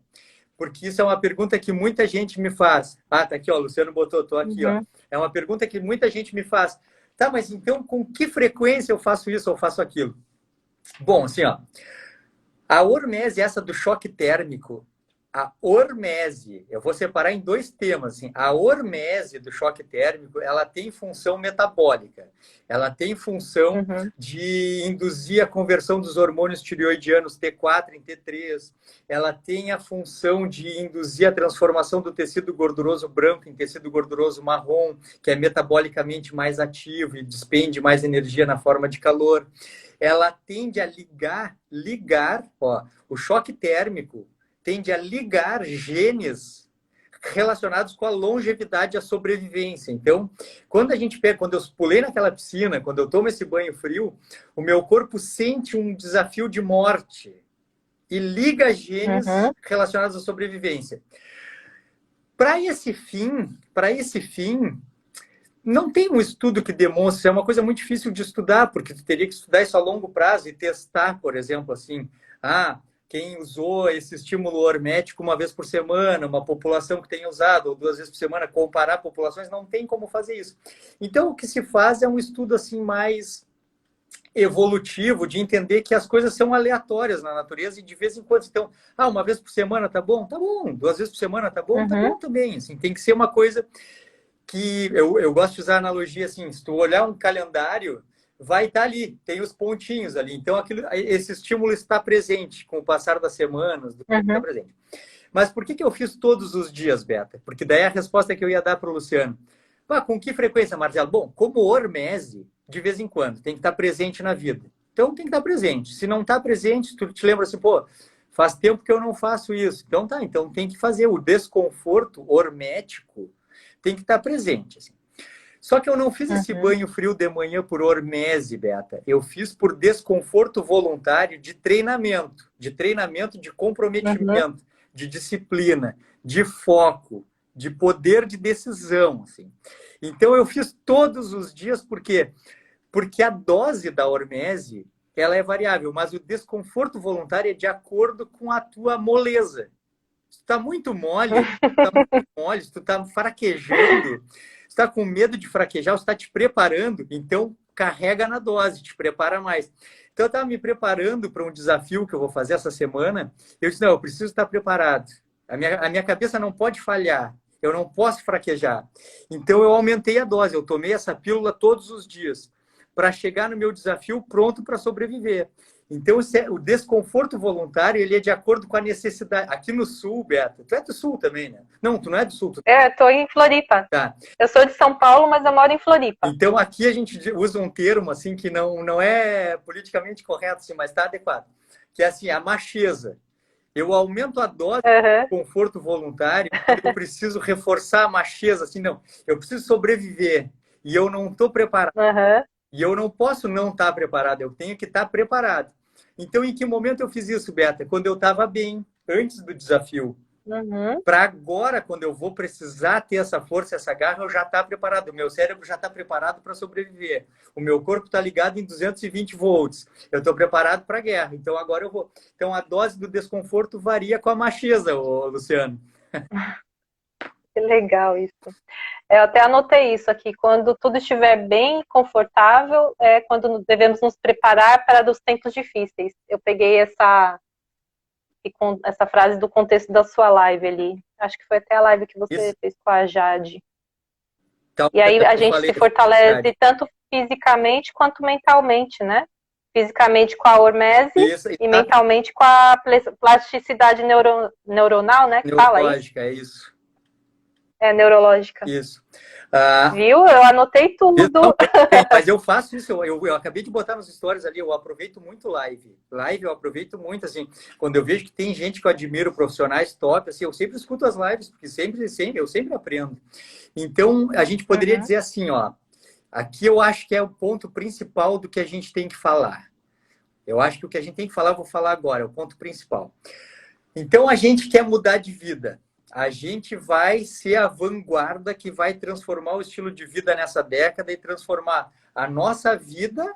porque isso é uma pergunta que muita gente me faz. Tá aqui, ó, o Luciano botou, tô aqui, ó. Uhum. É uma pergunta que muita gente me faz. Tá, mas então com que frequência eu faço isso ou faço aquilo? Bom, assim, ó, a hormese, essa do choque térmico, a hormese, eu vou separar em dois temas. Assim. A hormese do choque térmico, ela tem função metabólica. Ela tem função Uhum. de induzir a conversão dos hormônios tireoidianos T4 em T3. Ela tem a função de induzir a transformação do tecido gorduroso branco em tecido gorduroso marrom, que é metabolicamente mais ativo e despende mais energia na forma de calor. Ela tende a ligar, ó, o choque térmico tende a ligar genes relacionados com a longevidade e a sobrevivência. Então, quando eu pulei naquela piscina, quando eu tomo esse banho frio, o meu corpo sente um desafio de morte e liga genes relacionados à sobrevivência. Para esse fim, não tem um estudo que demonstre, é uma coisa muito difícil de estudar, porque tu teria que estudar isso a longo prazo e testar, por exemplo, assim, quem usou esse estímulo hormético uma vez por semana, uma população que tem usado, ou 2 vezes por semana, comparar populações, não tem como fazer isso. Então, o que se faz é um estudo assim mais evolutivo, de entender que as coisas são aleatórias na natureza e de vez em quando, então, uma vez por semana tá bom? Tá bom. 2 vezes por semana tá bom? Tá bom também. Assim, tem que ser uma coisa que eu gosto de usar a analogia assim, se tu olhar um calendário, vai estar ali, tem os pontinhos ali. Então, esse estímulo está presente com o passar das semanas, está presente. Mas por que eu fiz todos os dias, Beta? Porque daí a resposta que eu ia dar para o Luciano. Com que frequência, Marcelo? Bom, como hormese, de vez em quando, tem que estar presente na vida. Então, tem que estar presente. Se não está presente, tu te lembra assim, pô, faz tempo que eu não faço isso. Então, então tem que fazer. O desconforto hormético tem que estar presente. Assim. Só que eu não fiz esse banho frio de manhã por hormese, Beta. Eu fiz por desconforto voluntário de treinamento de comprometimento, de disciplina, de foco, de poder de decisão. Assim. Então, eu fiz todos os dias, por quê? Porque a dose da hormese, ela é variável, mas o desconforto voluntário é de acordo com a tua moleza. Se tu tá muito mole, se tu tá fraquejando, se tu tá com medo de fraquejar, se tu tá te preparando, então carrega na dose, te prepara mais. Então, eu estava me preparando para um desafio que eu vou fazer essa semana. Eu disse, não, eu preciso estar preparado. A minha cabeça não pode falhar. Eu não posso fraquejar. Então, eu aumentei a dose. Eu tomei essa pílula todos os dias para chegar no meu desafio pronto para sobreviver. Então, o desconforto voluntário, ele é de acordo com a necessidade. Aqui no Sul, Beata, tu é do Sul também, né? Não, tu não é do Sul. Tô em Floripa. Tá. Eu sou de São Paulo, mas eu moro em Floripa. Então, aqui a gente usa um termo assim que não é politicamente correto, assim, mas está adequado. Que é assim, a macheza. Eu aumento a dose de conforto voluntário, eu preciso reforçar a macheza, assim, não. Eu preciso sobreviver e eu não estou preparado. E eu não posso não estar preparado, eu tenho que estar preparado. Então, em que momento eu fiz isso, Beta? Quando eu estava bem, antes do desafio. Para agora, quando eu vou precisar ter essa força, essa garra, eu já estou preparado. O meu cérebro já está preparado para sobreviver. O meu corpo está ligado em 220 volts. Eu estou preparado para a guerra. Então, agora eu vou. Então, a dose do desconforto varia com a macheza, Luciano. Que legal isso. Eu até anotei isso aqui. Quando tudo estiver bem confortável, é quando devemos nos preparar para os tempos difíceis. Eu peguei essa frase do contexto da sua live ali. Acho que foi até a live que você fez com a Jade. Então, e aí a gente se fortalece tanto fisicamente quanto mentalmente, né? Fisicamente com a hormese e mentalmente com a plasticidade neuronal, né? Que neurológica, é isso. É, neurológica. Isso. Viu? Eu anotei tudo. Mas eu faço isso, eu acabei de botar nos stories ali, eu aproveito muito live. Live eu aproveito muito, assim, quando eu vejo que tem gente que eu admiro, profissionais top, assim, eu sempre escuto as lives, porque eu sempre aprendo. Então, a gente poderia dizer assim, ó, aqui eu acho que é o ponto principal do que a gente tem que falar. Eu acho que o que a gente tem que falar, eu vou falar agora, é o ponto principal. Então, a gente quer mudar de vida. A gente vai ser a vanguarda que vai transformar o estilo de vida nessa década e transformar a nossa vida,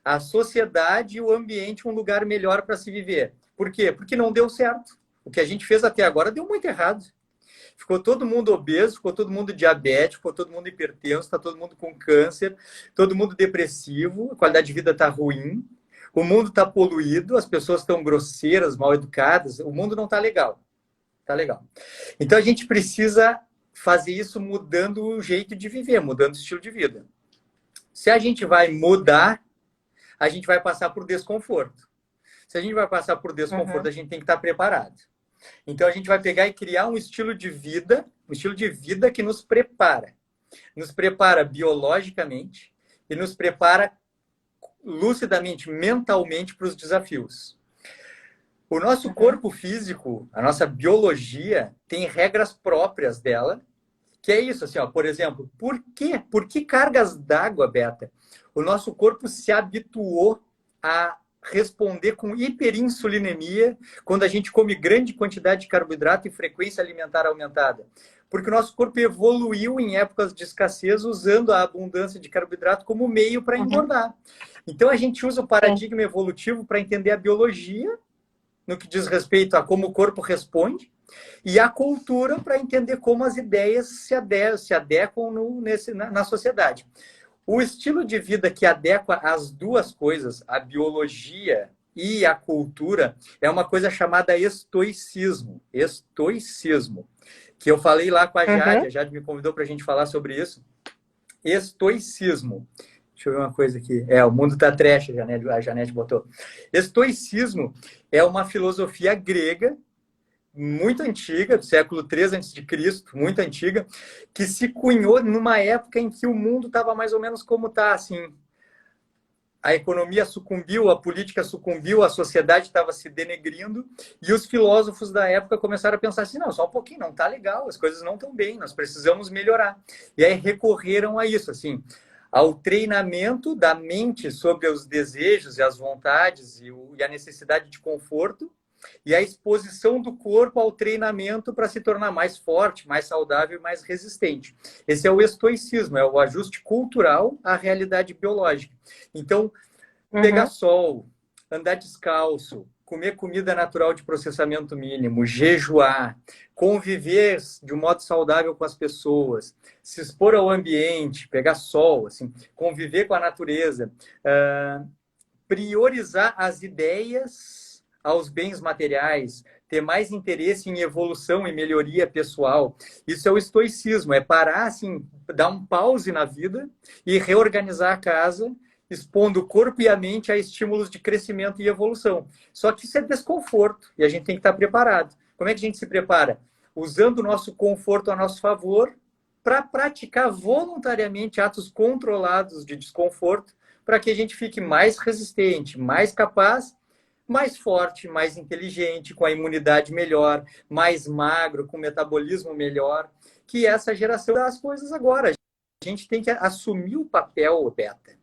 a sociedade e o ambiente um lugar melhor para se viver. Por quê? Porque não deu certo. O que a gente fez até agora deu muito errado. Ficou todo mundo obeso, ficou todo mundo diabético, ficou todo mundo hipertenso, está todo mundo com câncer, todo mundo depressivo, a qualidade de vida está ruim, o mundo está poluído, as pessoas estão grosseiras, mal educadas, o mundo não está legal. Tá legal. Então, a gente precisa fazer isso mudando o jeito de viver, mudando o estilo de vida. Se a gente vai mudar, a gente vai passar por desconforto. Se a gente vai passar por desconforto, a gente tem que estar preparado. Então, a gente vai pegar e criar um estilo de vida que nos prepara. Nos prepara biologicamente e nos prepara lucidamente, mentalmente para os desafios. O nosso corpo físico, a nossa biologia, tem regras próprias dela, que é isso, assim, ó, por exemplo, por quê? Por que cargas d'água, Beta? O nosso corpo se habituou a responder com hiperinsulinemia quando a gente come grande quantidade de carboidrato e frequência alimentar aumentada. Porque o nosso corpo evoluiu em épocas de escassez usando a abundância de carboidrato como meio para engordar. Então a gente usa o paradigma evolutivo para entender a biologia no que diz respeito a como o corpo responde, e a cultura para entender como as ideias se adequam na sociedade. O estilo de vida que adequa as duas coisas, a biologia e a cultura, é uma coisa chamada estoicismo. Estoicismo. Que eu falei lá com a Jade me convidou para a gente falar sobre isso. Estoicismo. Deixa eu ver uma coisa aqui. O mundo está trash, a Janete botou. Estoicismo é uma filosofia grega, muito antiga, do século III a.C., muito antiga, que se cunhou numa época em que o mundo estava mais ou menos como está, assim. A economia sucumbiu, a política sucumbiu, a sociedade estava se denegrindo, e os filósofos da época começaram a pensar assim, não, só um pouquinho, não está legal, as coisas não estão bem, nós precisamos melhorar. E aí recorreram a isso, assim, ao treinamento da mente sobre os desejos e as vontades e a necessidade de conforto, e a exposição do corpo ao treinamento para se tornar mais forte, mais saudável e mais resistente. Esse é o estoicismo, é o ajuste cultural à realidade biológica. Então, pegar sol, andar descalço, comer comida natural de processamento mínimo, jejuar, conviver de um modo saudável com as pessoas, se expor ao ambiente, pegar sol, assim, conviver com a natureza, priorizar as ideias aos bens materiais, ter mais interesse em evolução e melhoria pessoal. Isso é o estoicismo, é parar, assim, dar um pause na vida e reorganizar a casa, expondo o corpo e a mente a estímulos de crescimento e evolução. Só que isso é desconforto e a gente tem que estar preparado. Como é que a gente se prepara? Usando o nosso conforto a nosso favor para praticar voluntariamente atos controlados de desconforto para que a gente fique mais resistente, mais capaz, mais forte, mais inteligente, com a imunidade melhor, mais magro, com metabolismo melhor, que essa geração das coisas agora. A gente tem que assumir o papel, Beta.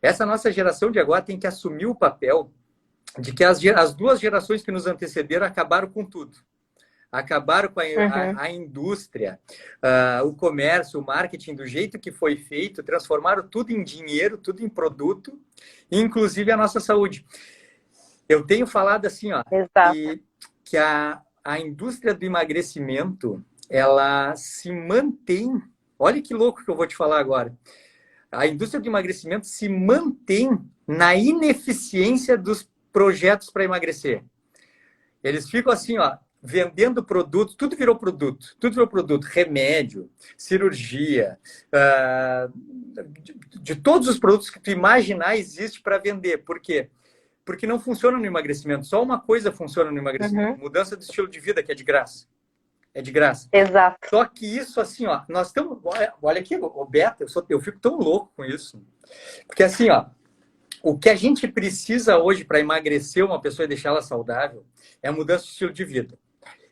Essa nossa geração de agora tem que assumir o papel de que as duas gerações que nos antecederam acabaram com tudo. Acabaram com a indústria, o comércio, o marketing do jeito que foi feito, transformaram tudo em dinheiro, tudo em produto, inclusive a nossa saúde. Eu tenho falado assim, ó, que a indústria do emagrecimento, ela se mantém... Olha que louco que eu vou te falar agora. A indústria do emagrecimento se mantém na ineficiência dos projetos para emagrecer. Eles ficam assim, ó, vendendo produtos, tudo virou produto, remédio, cirurgia, de todos os produtos que tu imaginar existe para vender. Por quê? Porque não funciona no emagrecimento. Só uma coisa funciona no emagrecimento. Mudança de estilo de vida, que é de graça. É de graça. Exato. Só que isso, assim, ó, nós estamos... Olha aqui, Beta, eu fico tão louco com isso. Porque, assim, ó, o que a gente precisa hoje para emagrecer uma pessoa e deixá-la saudável é mudança de estilo de vida.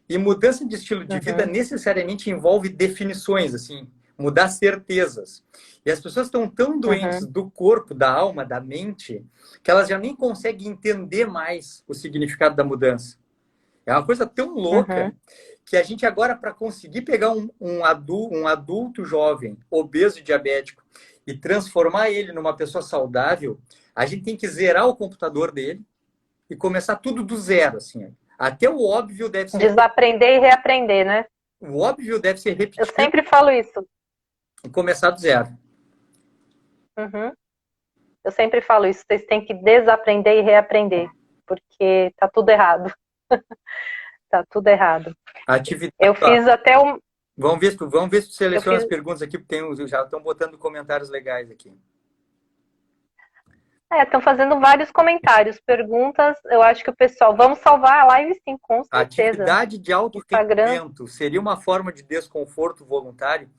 E mudança de estilo de vida necessariamente envolve definições, assim, mudar certezas. E as pessoas estão tão doentes do corpo, da alma, da mente, que elas já nem conseguem entender mais o significado da mudança. É uma coisa tão louca que a gente agora, para conseguir pegar um adulto jovem, obeso e diabético, e transformar ele numa pessoa saudável, a gente tem que zerar o computador dele e começar tudo do zero, assim. Até o óbvio deve ser... Desaprender e reaprender, né? O óbvio deve ser repetido. Eu sempre falo isso. E começar do zero. Eu sempre falo isso. Vocês têm que desaprender e reaprender. Porque tá tudo errado. Tá tudo errado. Atividade. Eu fiz até um... Vamos ver se tu seleciona as perguntas aqui, porque já estão botando comentários legais aqui. Estão fazendo vários comentários, perguntas. Eu acho que o pessoal... Vamos salvar a live, sim, com certeza. Atividade de alto rendimento seria uma forma de desconforto voluntário?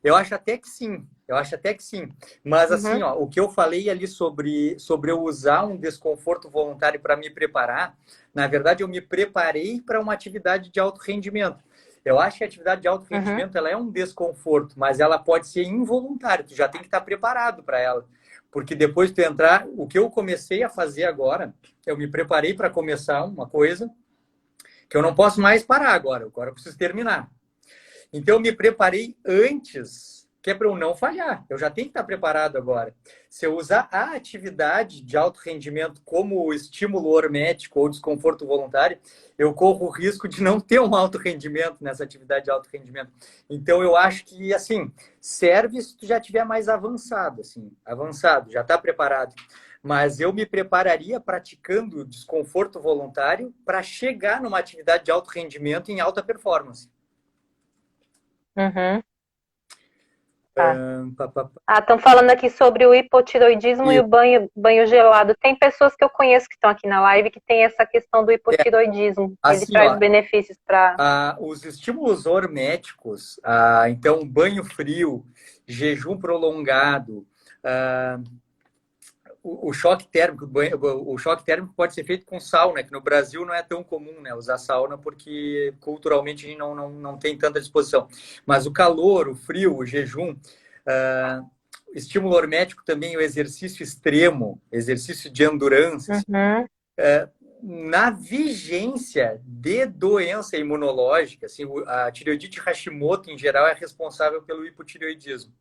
Eu acho até que sim. Eu acho até que sim. Mas assim, Uhum, ó, o que eu falei ali sobre eu usar um desconforto voluntário para me preparar, na verdade eu me preparei para uma atividade de alto rendimento. Eu acho que a atividade de alto uhum, rendimento ela é um desconforto, mas ela pode ser involuntária. Tu já tem que estar preparado para ela. Porque depois tu entrar, o que eu comecei a fazer agora, eu me preparei para começar uma coisa que eu não posso mais parar agora eu preciso terminar. Então, eu me preparei antes, que é para eu não falhar. Eu já tenho que estar preparado agora. Se eu usar a atividade de alto rendimento como estímulo hormético ou desconforto voluntário, eu corro o risco de não ter um alto rendimento nessa atividade de alto rendimento. Então, eu acho que, assim, serve se tu já tiver mais avançado, assim, avançado, já está preparado. Mas eu me prepararia praticando desconforto voluntário para chegar numa atividade de alto rendimento em alta performance. uhum. Tá. Pá, pá, pá. Ah, estão falando aqui sobre o hipotiroidismo e E o banho gelado. Tem pessoas que eu conheço que estão aqui na live que tem essa questão do é hipotiroidismo. Ele assim, traz ó, benefícios para. os estímulos horméticos, então banho frio, jejum prolongado, ah, o choque térmico, o choque térmico pode ser feito com sauna, que no Brasil não é tão comum, né, usar sauna porque culturalmente a gente não tem tanta disposição. Mas o calor, o frio, o jejum, ah, estímulo hormético também, o exercício extremo, exercício de endurance, Uhum, na vigência de doença imunológica, assim, a tireoidite Hashimoto, em geral, é responsável pelo hipotireoidismo.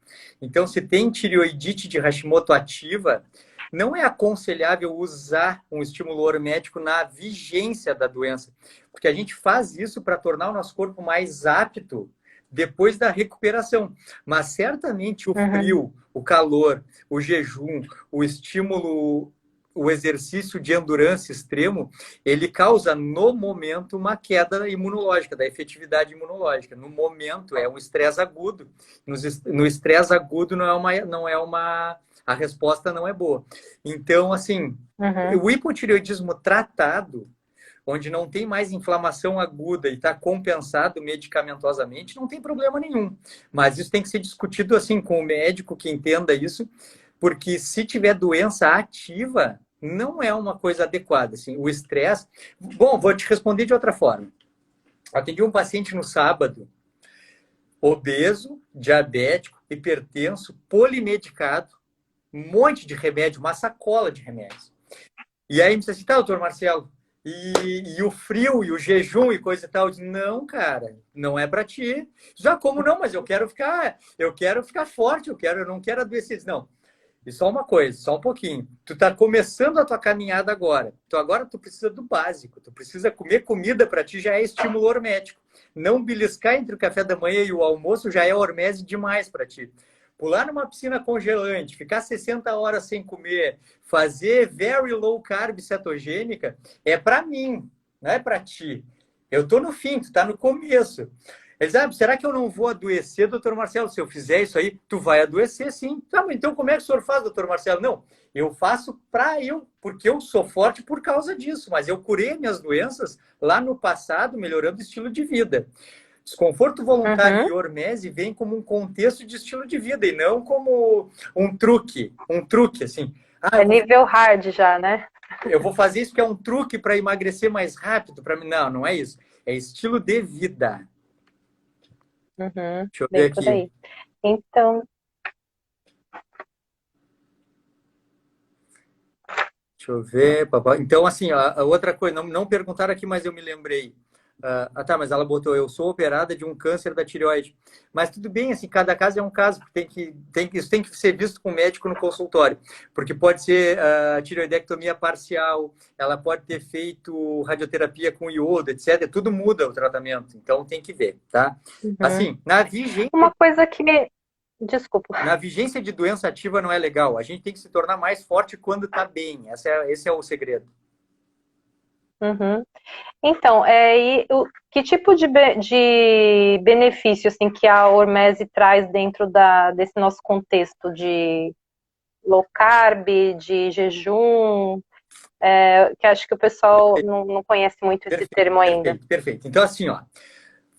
Então, se tem tireoidite de Hashimoto ativa, não é aconselhável usar um estímulo hormético na vigência da doença, porque a gente faz isso para tornar o nosso corpo mais apto depois da recuperação. Mas certamente o uhum, frio, o calor, o jejum, o estímulo, o exercício de endurance extremo, ele causa no momento uma queda imunológica, da efetividade imunológica. No momento é um estresse agudo. No estresse agudo não é uma a resposta não é boa. Então, assim, uhum. o hipotireoidismo tratado, onde não tem mais inflamação aguda e está compensado medicamentosamente, não tem problema nenhum. Mas isso tem que ser discutido assim com o médico que entenda isso, porque se tiver doença ativa, não é uma coisa adequada. Assim, o estresse. Bom, vou te responder de outra forma. Atendi um paciente no sábado, obeso, diabético, hipertenso, polimedicado, um monte de remédio, uma sacola de remédios. E aí me disse assim, tá, doutor Marcelo, e o frio, e o jejum, e coisa e tal. Eu disse, não, cara, não é para ti. Já como não, mas eu quero ficar forte, eu não quero adoecer. Disse, não, e só uma coisa, só um pouquinho. Tu tá começando a tua caminhada agora. Então agora tu precisa do básico. Tu precisa comer comida para ti já é estímulo hormético. Não beliscar entre o café da manhã e o almoço já é hormese demais para ti. Pular numa piscina congelante, ficar 60 horas sem comer, fazer very low carb cetogênica é para mim, não é para ti. Eu tô no fim, tu tá no começo. Eles, será que eu não vou adoecer, doutor Marcelo? Se eu fizer isso aí, tu vai adoecer, sim. Tá, mas então como é que o senhor faz, doutor Marcelo? Não, eu faço porque eu sou forte por causa disso, mas eu curei minhas doenças lá no passado, melhorando o estilo de vida. Desconforto voluntário Uhum. e hormese vem como um contexto de estilo de vida e não como um truque assim. É nível hard já, né? Eu vou fazer isso que é um truque para emagrecer mais rápido para mim. Não, não é isso. É estilo de vida. Uhum. Deixa eu ver Bem por aqui. aí. Então, Deixa eu ver, papai. Então, assim, a outra coisa, não perguntaram aqui, mas eu me lembrei. Tá, mas ela botou, eu sou operada de um câncer da tireoide. Mas tudo bem, assim, cada caso é um caso, isso tem que ser visto com o médico no consultório, porque pode ser tireoidectomia parcial, ela pode ter feito radioterapia com iodo, etc. Tudo muda o tratamento, então tem que ver, tá? uhum. Assim, na vigência Uma coisa que me. Desculpa. Na vigência de doença ativa não é legal. A gente tem que se tornar mais forte quando está bem. Esse é o segredo. Uhum. Então, que tipo de benefício assim, que a hormese traz dentro desse nosso contexto de low carb, de jejum, que acho que o pessoal não conhece muito esse Perfeito, termo ainda. perfeito, perfeito. Então, assim, ó,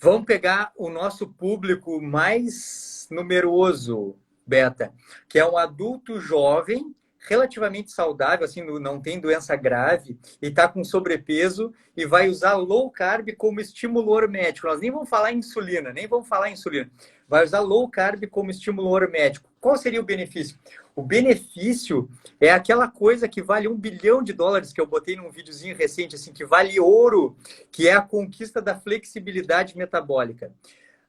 Vamos pegar o nosso público mais numeroso, Beta, que é um adulto jovem, relativamente saudável, assim, não tem doença grave, e está com sobrepeso, e vai usar low carb como estímulo hormético. Nós nem vamos falar em insulina, nem vamos falar em insulina. Vai usar low carb como estímulo hormético. Qual seria o benefício? O benefício é aquela coisa que vale US$ 1 bilhão, que eu botei num videozinho recente, assim, que vale ouro, que é a conquista da flexibilidade metabólica.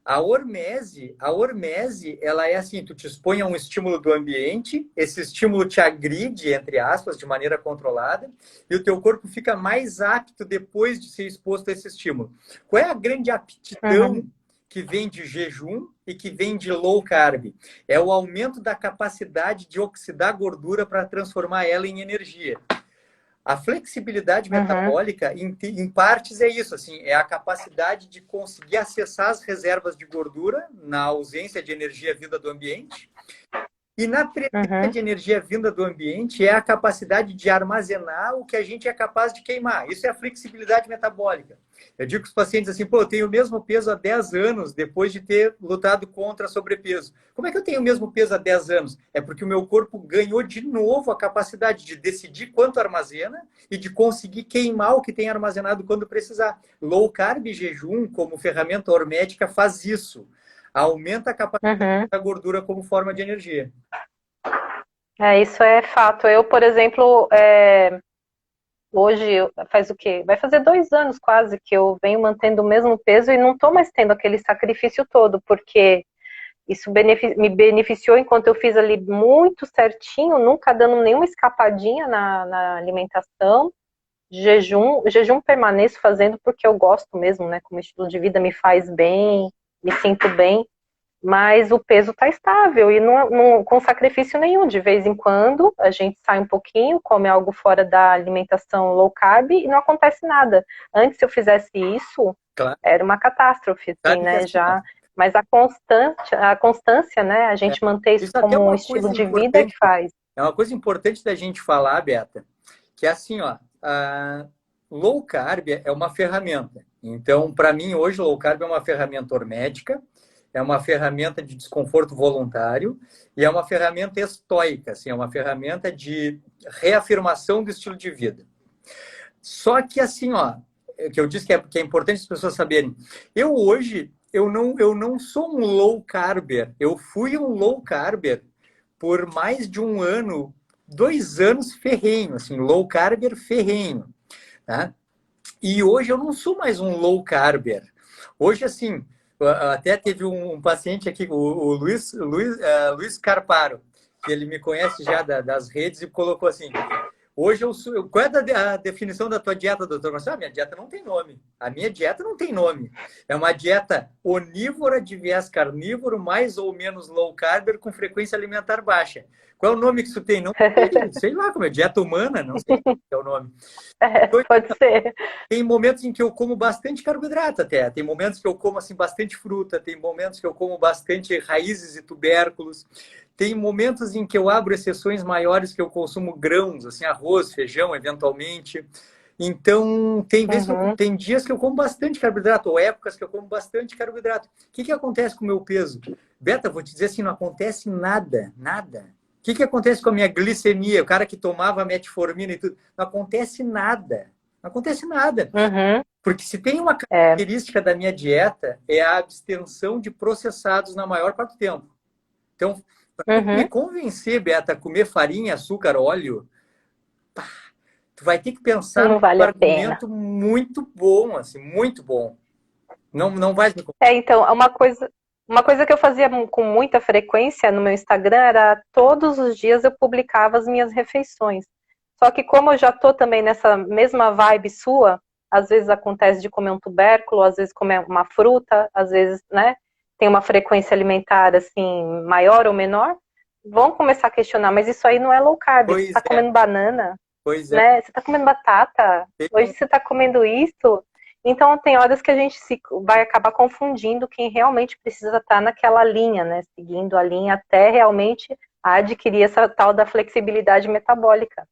A hormese, ela é assim, tu te expõe a um estímulo do ambiente, esse estímulo te agride, entre aspas, de maneira controlada, e o teu corpo fica mais apto depois de ser exposto a esse estímulo. Qual é a grande aptidão que vem de jejum e que vem de low carb? É o aumento da capacidade de oxidar gordura para transformar ela em energia. A flexibilidade metabólica, em partes, é isso, assim, é a capacidade de conseguir acessar as reservas de gordura na ausência de energia vinda do ambiente. E na presença de energia vinda do ambiente é a capacidade de armazenar o que a gente é capaz de queimar. Isso é a flexibilidade metabólica. Eu digo para os pacientes assim, pô, eu tenho o mesmo peso há 10 anos depois de ter lutado contra sobrepeso. Como é que eu tenho o mesmo peso há 10 anos? É porque o meu corpo ganhou de novo a capacidade de decidir quanto armazena e de conseguir queimar o que tem armazenado quando precisar. Low carb e jejum, como ferramenta hormética, faz isso. Aumenta a capacidade da gordura como forma de energia. Isso é fato. Eu, por exemplo, hoje, faz o quê? Vai fazer 2 anos quase que eu venho mantendo o mesmo peso e não estou mais tendo aquele sacrifício todo, porque isso me beneficiou enquanto eu fiz ali muito certinho, nunca dando nenhuma escapadinha na alimentação. Jejum permaneço fazendo porque eu gosto mesmo, né? Como estilo de vida me faz bem, me sinto bem, mas o peso está estável e não, com sacrifício nenhum. De vez em quando a gente sai um pouquinho, come algo fora da alimentação low carb e não acontece nada. Antes, se eu fizesse isso, Claro. era uma catástrofe, assim, Sabe que né? assim, Já, mas a constância, né? A gente manter isso até é como um uma estilo coisa de vida é importante, que faz. é uma coisa importante da gente falar, Beta, que é assim, ó, a low carb é uma ferramenta. Então, para mim, hoje, low carb é uma ferramenta hormética, é uma ferramenta de desconforto voluntário e é uma ferramenta estoica, assim, é uma ferramenta de reafirmação do estilo de vida. Só que, assim, ó, que eu disse que é importante as pessoas saberem. Eu hoje, eu não sou um low carber. Eu fui um low carber por mais de um ano, 2 anos ferrenho, assim, low carber ferrenho, tá? E hoje eu não sou mais um low carber. Hoje, assim, até teve um paciente aqui, o Luiz Carparo, que ele me conhece já das redes e colocou assim: hoje eu sou. Qual é a definição da tua dieta, doutor Marcelo? Minha dieta não tem nome. A minha dieta não tem nome. É uma dieta onívora de viés carnívoro, mais ou menos low carb, com frequência alimentar baixa. Qual é o nome que isso tem? Não sei, sei lá, como é dieta humana, não sei qual é o nome. Então, Pode ser. tem momentos em que eu como bastante carboidrato até. Tem momentos que eu como assim bastante fruta, tem momentos que eu como bastante raízes e tubérculos. Tem momentos em que eu abro exceções maiores que eu consumo grãos, assim, arroz, feijão, eventualmente. Então, tem dias que eu como bastante carboidrato, ou épocas que eu como bastante carboidrato. O que acontece com o meu peso? Beta, vou te dizer assim, não acontece nada, nada. O que acontece com a minha glicemia? O cara que tomava metformina e tudo. Não acontece nada. Não acontece nada. Porque se tem uma característica da minha dieta, é a abstenção de processados na maior parte do tempo. Então, para me convencer, Beta, a comer farinha, açúcar, óleo, pá, tu vai ter que pensar Não num vale a pena. argumento muito bom, assim, muito bom. Não vai me convencer. Então, uma coisa que eu fazia com muita frequência no meu Instagram era todos os dias eu publicava as minhas refeições. Só que como eu já tô também nessa mesma vibe sua, às vezes acontece de comer um tubérculo, às vezes comer uma fruta, às vezes, né, tem uma frequência alimentar assim maior ou menor, vão começar a questionar, mas isso aí não é low carb, você Pois está é, comendo banana, pois é. né? Você está comendo batata, hoje você está comendo isso. Então, tem horas que a gente vai acabar confundindo quem realmente precisa estar naquela linha, né? Seguindo a linha até realmente adquirir essa tal da flexibilidade metabólica.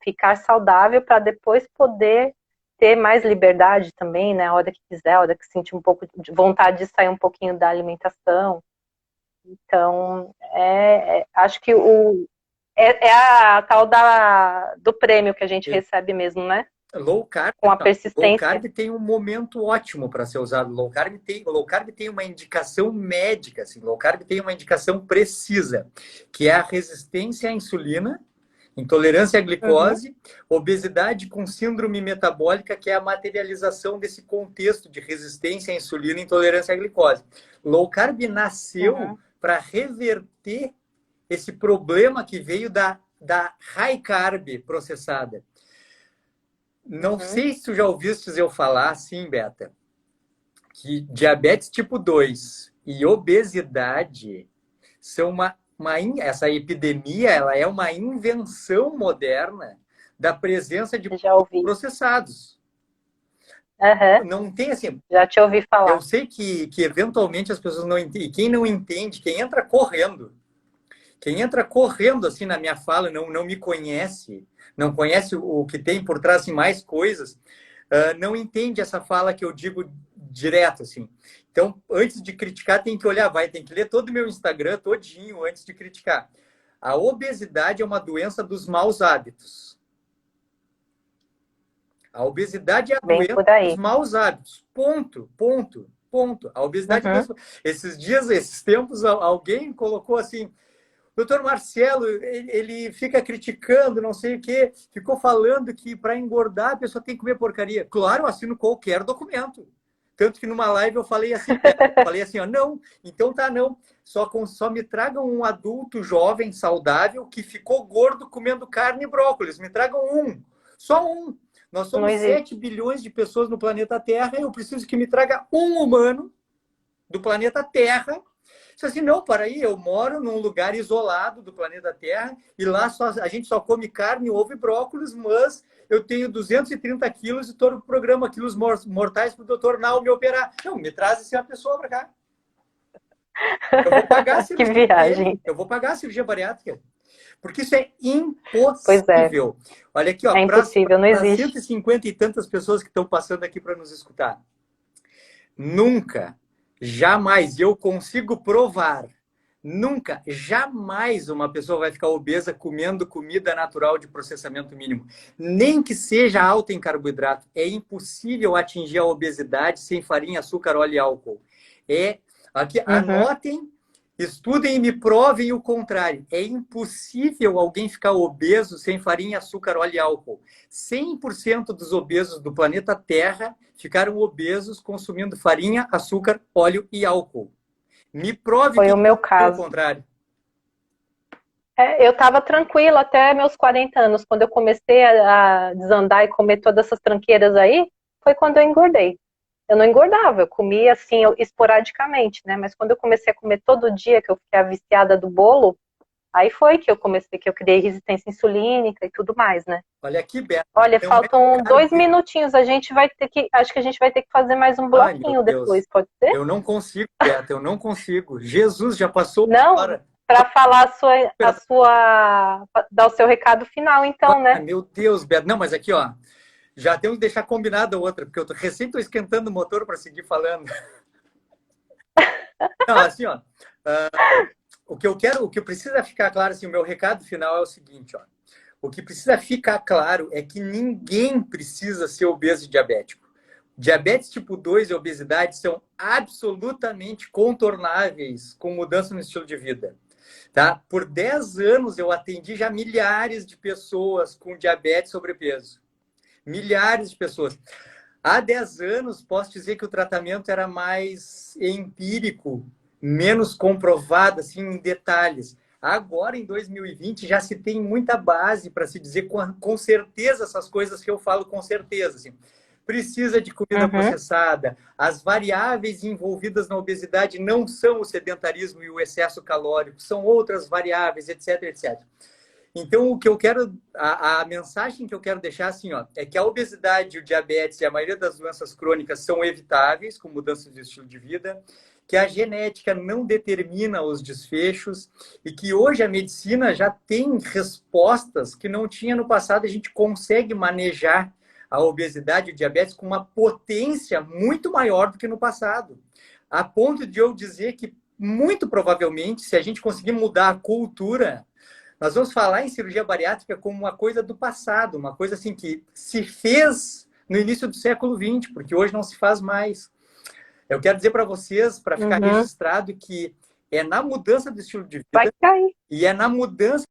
Ficar saudável para depois poder ter mais liberdade também, né? A hora que quiser, a hora que sentir um pouco de vontade de sair um pouquinho da alimentação. Então, acho que é a tal do prêmio que a gente recebe mesmo, né? Low carb, Com a low persistência. carb tem um momento ótimo para ser usado. Low carb tem uma indicação médica, assim. Low carb tem uma indicação precisa, que é a resistência à insulina, intolerância à glicose, obesidade com síndrome metabólica, que é a materialização desse contexto de resistência à insulina e intolerância à glicose. Low carb nasceu para reverter esse problema que veio da high carb processada. Não sei se tu já ouviste eu falar, sim, Beta, que diabetes tipo 2 e obesidade são essa epidemia, ela é uma invenção moderna da presença de processados. Não tem assim... Já te ouvi falar. Eu sei que eventualmente as pessoas não entendem. E quem não entende, quem entra correndo assim na minha fala, não me conhece, não conhece o que tem por trás de mais coisas, não entende essa fala que eu digo direto, assim. Então, antes de criticar, tem que olhar, tem que ler todo o meu Instagram todinho antes de criticar. A obesidade é uma doença dos maus hábitos. A obesidade é a doença dos maus hábitos. Ponto. A obesidade esses tempos, alguém colocou assim... Doutor Marcelo, ele fica criticando, não sei o quê, ficou falando que para engordar a pessoa tem que comer porcaria. Claro, eu assino qualquer documento. Tanto que numa live eu falei assim, ó, não, então tá, não. Só me tragam um adulto jovem, saudável, que ficou gordo comendo carne e brócolis. Me tragam um. Só um. Nós somos 7 bilhões de pessoas no planeta Terra e eu preciso que me traga um humano do planeta Terra. Disse assim, não, para aí, eu moro num lugar isolado do planeta Terra e lá a gente só come carne, ovo e brócolis, mas eu tenho 230 quilos e estou no programa Quilos Mortais para o doutor Nau me operar. Não, me traz assim uma pessoa para cá. Eu vou pagar a cirurgia. Que viagem. Eu vou pagar a cirurgia bariátrica. Porque isso é impossível. Olha aqui, ó, é impossível, não existe. 150 e tantas pessoas que estão passando aqui para nos escutar. Nunca, jamais, eu consigo provar, nunca, jamais uma pessoa vai ficar obesa comendo comida natural de processamento mínimo. Nem que seja alta em carboidrato. É impossível atingir a obesidade sem farinha, açúcar, óleo e álcool. Aqui, anotem, estudem e me provem o contrário. É impossível alguém ficar obeso sem farinha, açúcar, óleo e álcool. 100% dos obesos do planeta Terra ficaram obesos consumindo farinha, açúcar, óleo e álcool. Me prove Foi o meu caso. o contrário. Eu estava tranquila até meus 40 anos. Quando eu comecei a desandar e comer todas essas tranqueiras aí, foi quando eu engordei. Eu não engordava, eu comia assim, esporadicamente, né? Mas quando eu comecei a comer todo dia, que eu fiquei viciada do bolo, aí foi que eu comecei, que eu criei resistência insulínica e tudo mais, né? Olha aqui, Beto. Olha, faltam 2 minutinhos, acho que a gente vai ter que fazer mais um bloquinho depois, pode ser? Eu não consigo, Beto, eu não consigo. Jesus já passou não, para falar dar o seu recado final, então, né? Meu Deus, Beto. Não, mas aqui, ó. Já temos que deixar combinada outra, porque eu recém estou esquentando o motor para seguir falando. Não, assim, ó. O que precisa ficar claro, assim, o meu recado final é o seguinte, ó. O que precisa ficar claro é que ninguém precisa ser obeso e diabético. Diabetes tipo 2 e obesidade são absolutamente contornáveis com mudança no estilo de vida. Tá? Por 10 anos eu atendi já milhares de pessoas com diabetes e sobrepeso. Milhares de pessoas. Há 10 anos, posso dizer que o tratamento era mais empírico, menos comprovado, assim, em detalhes. Agora, em 2020, já se tem muita base para se dizer com certeza essas coisas que eu falo com certeza. Assim. Precisa de comida processada. As variáveis envolvidas na obesidade não são o sedentarismo e o excesso calórico, são outras variáveis, etc, etc. Então, o que eu quero, a mensagem que eu quero deixar assim, ó, é que a obesidade, o diabetes e a maioria das doenças crônicas são evitáveis com mudança de estilo de vida, que a genética não determina os desfechos e que hoje a medicina já tem respostas que não tinha no passado, a gente consegue manejar a obesidade e o diabetes com uma potência muito maior do que no passado. A ponto de eu dizer que, muito provavelmente, se a gente conseguir mudar a cultura, nós vamos falar em cirurgia bariátrica como uma coisa do passado, uma coisa assim que se fez no início do século XX, porque hoje não se faz mais. Eu quero dizer para vocês, para ficar registrado, que é na mudança do estilo de Vai vida cair. e é na mudança